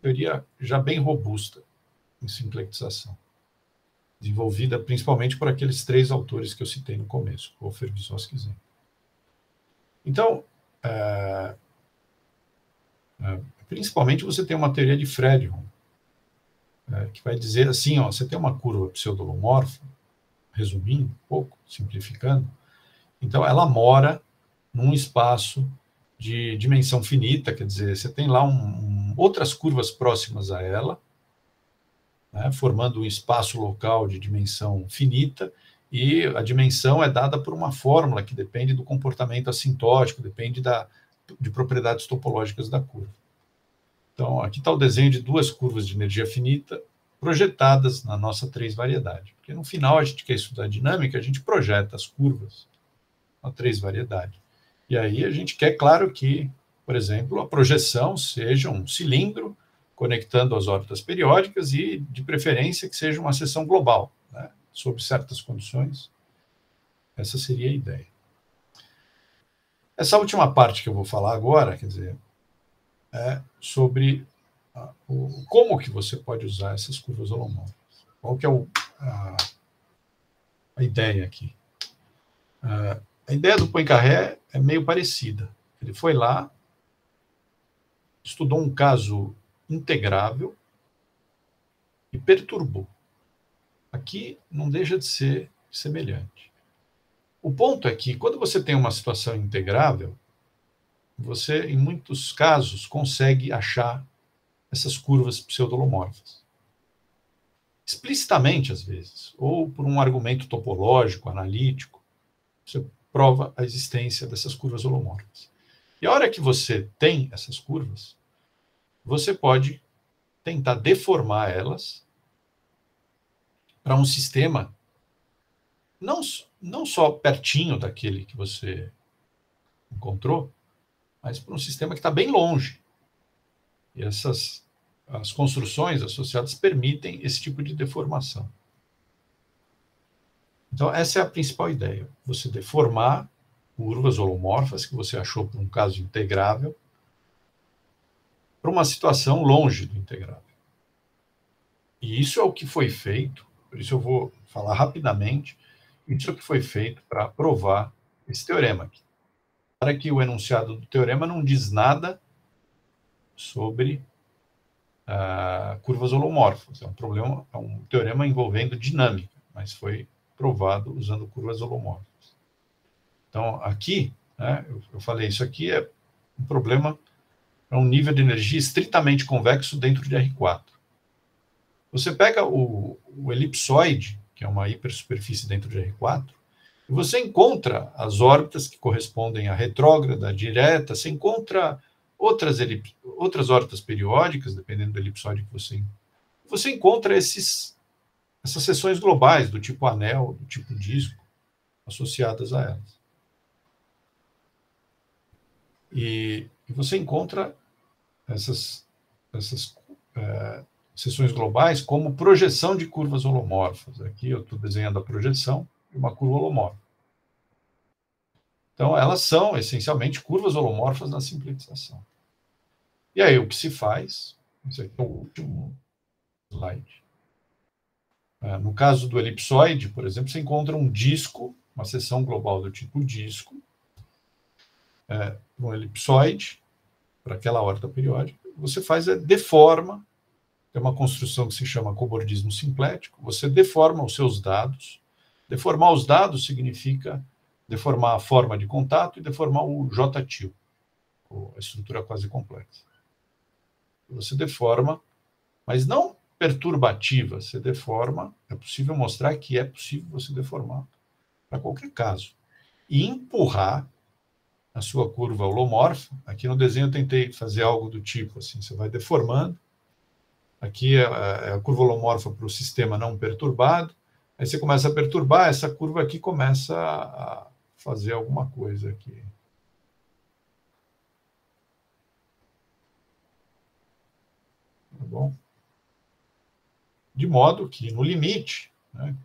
Teoria já bem robusta em simpletização, desenvolvida principalmente por aqueles 3 autores que eu citei no começo, Hofer, Vysotsky e Zen. Então, principalmente você tem uma teoria de Fredholm, que vai dizer assim, você tem uma curva pseudolomorfa, resumindo um pouco, simplificando, então ela mora num espaço de dimensão finita, quer dizer, você tem lá outras curvas próximas a ela, né, formando um espaço local de dimensão finita, e a dimensão é dada por uma fórmula que depende do comportamento assintótico, depende de propriedades topológicas da curva. Então, aqui está o desenho de 2 curvas de energia finita projetadas na nossa 3 variedade. Porque no final a gente quer estudar dinâmica, a gente projeta as curvas na 3 variedade. E aí a gente quer, claro, que, por exemplo, a projeção seja um cilindro conectando as órbitas periódicas e, de preferência, que seja uma seção global, né? Sob certas condições. Essa seria a ideia. Essa última parte que eu vou falar agora, quer dizer, é sobre como que você pode usar essas curvas holomorfas. Qual que é a ideia aqui? A ideia do Poincaré é meio parecida. Ele foi lá, estudou um caso integrável e perturbou. Aqui não deixa de ser semelhante. O ponto é que, quando você tem uma situação integrável, você, em muitos casos, consegue achar essas curvas pseudolomorfas. Explicitamente, às vezes, ou por um argumento topológico, analítico, você prova a existência dessas curvas holomorfas. E a hora que você tem essas curvas, você pode tentar deformar elas para um sistema não só pertinho daquele que você encontrou, mas para um sistema que está bem longe. E as construções associadas permitem esse tipo de deformação. Então, essa é a principal ideia. Você deformar curvas holomorfas que você achou por um caso integrável para uma situação longe do integrável. E isso é o que foi feito, por isso eu vou falar rapidamente, isso é o que foi feito para provar esse teorema aqui. Para que o enunciado do teorema não diz nada sobre curvas holomorfas. É um teorema envolvendo dinâmica, mas foi provado usando curvas holomorfas. Então, aqui, né, eu falei, isso aqui é um problema para um nível de energia estritamente convexo dentro de R4. Você pega o elipsoide, que é uma hipersuperfície dentro de R4, e você encontra as órbitas que correspondem à retrógrada, à direta, você encontra outras órbitas periódicas, dependendo do elipsoide que você encontra essas seções globais, do tipo anel, do tipo disco, associadas a elas. E você encontra essas seções globais como projeção de curvas holomorfas. Aqui eu estou desenhando a projeção de uma curva holomorfa. Então, elas são, essencialmente, curvas holomorfas na simplicização. E aí, o que se faz? Esse aqui é o último slide. No caso do elipsoide, por exemplo, você encontra um disco, uma seção global do tipo disco, um elipsoide, para aquela órbita periódica. Você deforma, é uma construção que se chama cobordismo simplético, você deforma os seus dados. Deformar os dados significa deformar a forma de contato e deformar o J-til, a estrutura quase complexa. Você deforma, mas não perturbativa, você deforma, é possível mostrar que é possível você deformar para qualquer caso. E empurrar a sua curva holomorfa. Aqui no desenho eu tentei fazer algo do tipo, assim, você vai deformando, aqui é a curva holomorfa para o sistema não perturbado, aí você começa a perturbar, essa curva aqui começa a fazer alguma coisa aqui. Tá bom? De modo que, no limite, né,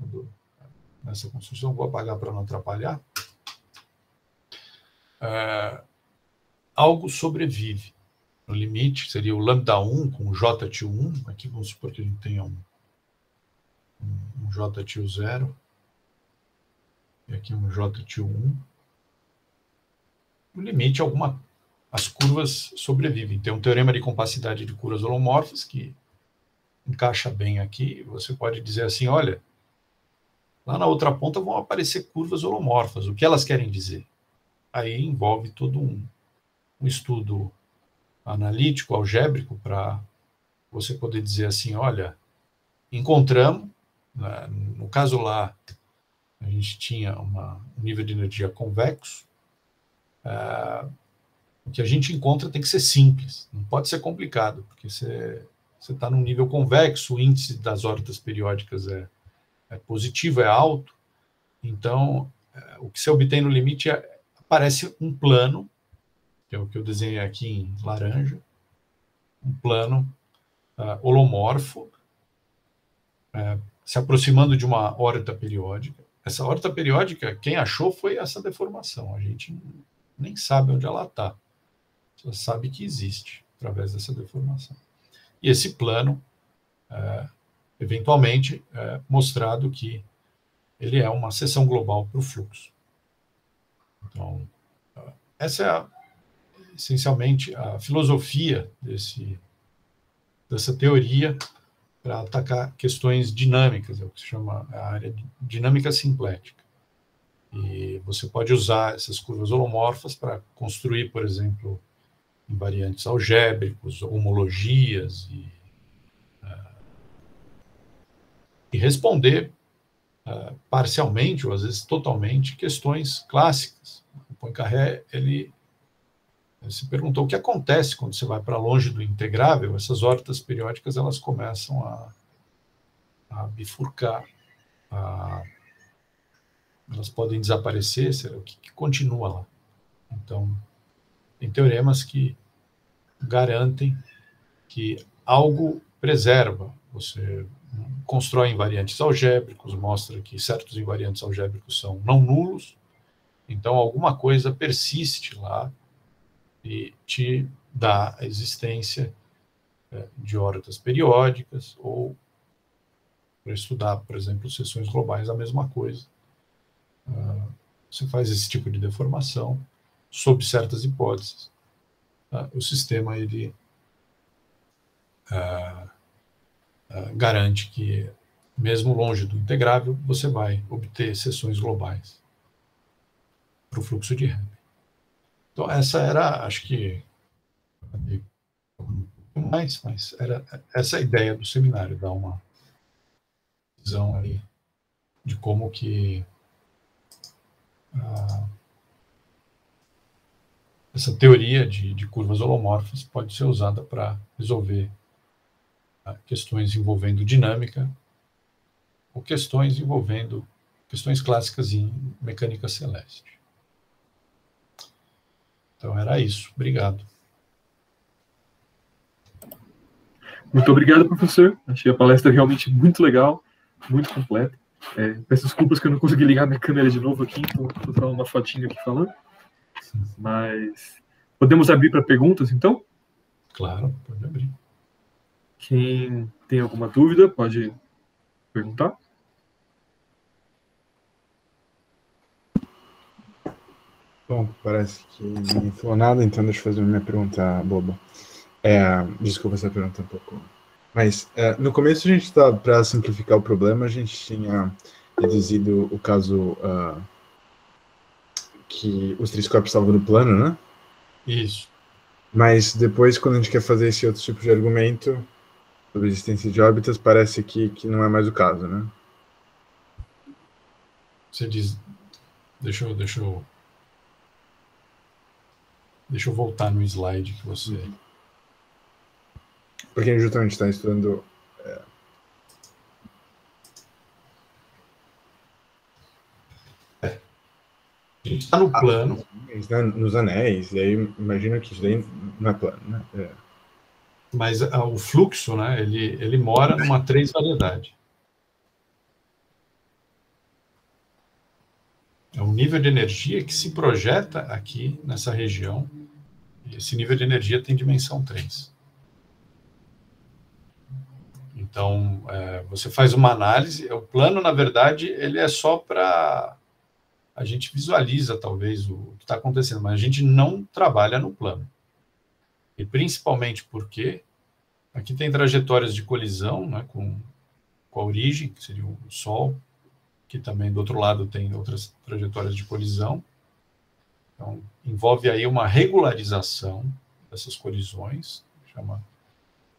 nessa construção, vou apagar para não atrapalhar, algo sobrevive. No limite, seria o lambda1 com o J-til 1. Aqui vamos supor que a gente tenha um J-til 0. E aqui um J-til 1. No limite, as curvas sobrevivem. Tem um teorema de compacidade de curvas holomorfas que encaixa bem aqui. Você pode dizer assim, olha, lá na outra ponta vão aparecer curvas holomorfas. O que elas querem dizer? Aí envolve todo um estudo analítico, algébrico, para você poder dizer assim, olha, encontramos, né, no caso lá, a gente tinha um nível de energia convexo, o que a gente encontra tem que ser simples, não pode ser complicado, porque você está num nível convexo, o índice das órbitas periódicas é positivo, é alto, então o que você obtém no limite aparece um plano, que é o que eu desenhei aqui em laranja, um plano holomorfo, se aproximando de uma órbita periódica. Essa órbita periódica, quem achou foi essa deformação. A gente nem sabe onde ela está. Só sabe que existe através dessa deformação. E esse plano, eventualmente, mostrado que ele é uma seção global para o fluxo. Então, essa é essencialmente a filosofia dessa teoria para atacar questões dinâmicas, é o que se chama a área de dinâmica simplética. E você pode usar essas curvas holomorfas para construir, por exemplo, invariantes algébricos, homologias e responder parcialmente, ou às vezes totalmente, questões clássicas. O Poincaré, ele se perguntou o que acontece quando você vai para longe do integrável, essas órbitas periódicas elas começam a bifurcar, elas podem desaparecer, o que continua lá. Então, tem teoremas que garantem que algo preserva. Você constrói invariantes algébricos, mostra que certos invariantes algébricos são não nulos, então alguma coisa persiste lá e te dá a existência de órbitas periódicas, ou para estudar, por exemplo, seções globais, a mesma coisa. Você faz esse tipo de deformação sob certas hipóteses. O sistema ele garante que, mesmo longe do integrável, você vai obter seções globais para o fluxo de Hempel. Então, essa era, acho que, mas era essa a ideia do seminário, dar uma visão aí de como que essa teoria de curvas holomorfas pode ser usada para resolver questões envolvendo dinâmica ou questões envolvendo questões clássicas em mecânica celeste. Então, era isso. Obrigado. Muito obrigado, professor. Achei a palestra realmente muito legal, muito completa. Peço desculpas que eu não consegui ligar minha câmera de novo aqui, então vou botar uma fotinha aqui falando. Mas podemos abrir para perguntas, então? Claro, pode abrir. Quem tem alguma dúvida, pode perguntar. Bom, parece que ninguém falou nada, então deixa eu fazer minha pergunta boba. Desculpa essa pergunta um pouco. Mas no começo a gente para simplificar o problema, a gente tinha deduzido o caso que os três corpos estavam no plano, né? Isso. Mas depois, quando a gente quer fazer esse outro tipo de argumento sobre a existência de órbitas, parece que não é mais o caso, né? Você diz... Deixa eu voltar no slide que você... Porque a gente justamente está estudando... A gente está no plano. Nos anéis, e aí imagino que isso daí não é plano, né? Mas o fluxo, né, ele mora numa 3 variedade. É um nível de energia que se projeta aqui nessa região. E esse nível de energia tem dimensão 3. Então, você faz uma análise. O plano, na verdade, ele é só para... A gente visualiza, talvez, o que está acontecendo, mas a gente não trabalha no plano. E principalmente porque aqui tem trajetórias de colisão, né, com a origem, que seria o Sol, que também do outro lado tem outras trajetórias de colisão. Então, envolve aí uma regularização dessas colisões, chama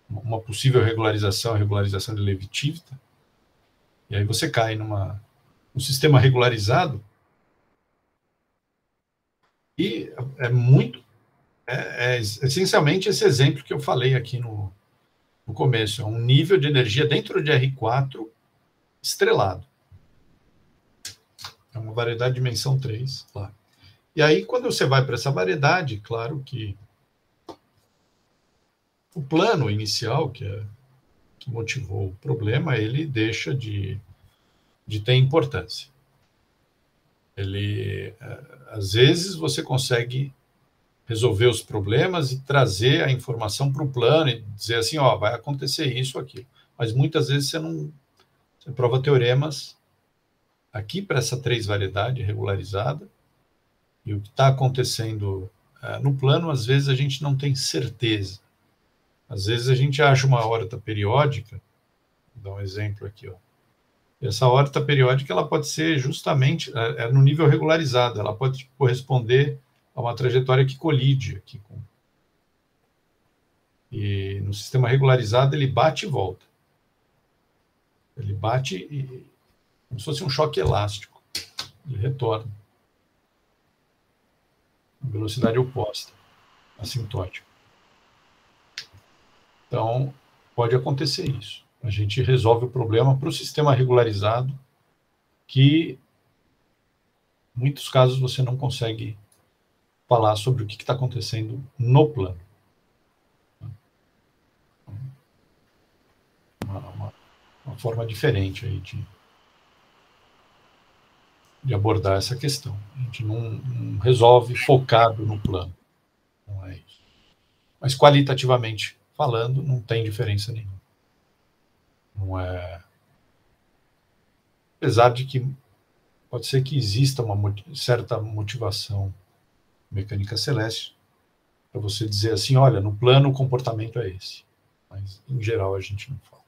uma possível regularização, a regularização de Levi-Tivita. E aí você cai num sistema regularizado. E essencialmente esse exemplo que eu falei aqui no começo, é um nível de energia dentro de R4 estrelado. É uma variedade de dimensão 3, claro. E aí, quando você vai para essa variedade, claro que o plano inicial, que motivou o problema, ele deixa de ter importância. Às vezes, você consegue resolver os problemas e trazer a informação para o plano e dizer assim, vai acontecer isso, aquilo. Mas muitas vezes você prova teoremas aqui para essa 3 variedade regularizada, e o que está acontecendo no plano, às vezes a gente não tem certeza. Às vezes a gente acha uma órbita periódica, vou dar um exemplo aqui, E essa órbita periódica ela pode ser justamente no nível regularizado, ela pode corresponder a uma trajetória que colide aqui e no sistema regularizado ele bate e volta. Ele bate como se fosse um choque elástico. Ele retorna. A velocidade oposta, assintótica. Então, pode acontecer isso. A gente resolve o problema para o sistema regularizado, que, em muitos casos, você não consegue falar sobre o que está acontecendo no plano. Uma forma diferente aí de abordar essa questão. A gente não resolve focado no plano. Não é isso. Mas, qualitativamente falando, não tem diferença nenhuma. Não é... Apesar de que pode ser que exista uma certa motivação mecânica celeste para você dizer assim, olha, no plano o comportamento é esse. mas em geral a gente não fala.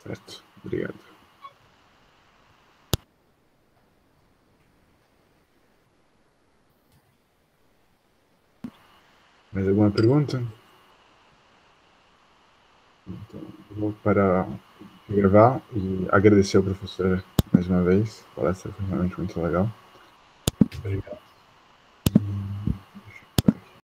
Certo, obrigado. Mais alguma pergunta? Então, eu vou parar de gravar e agradecer ao professor mais uma vez. A palestra foi realmente muito legal. Obrigado.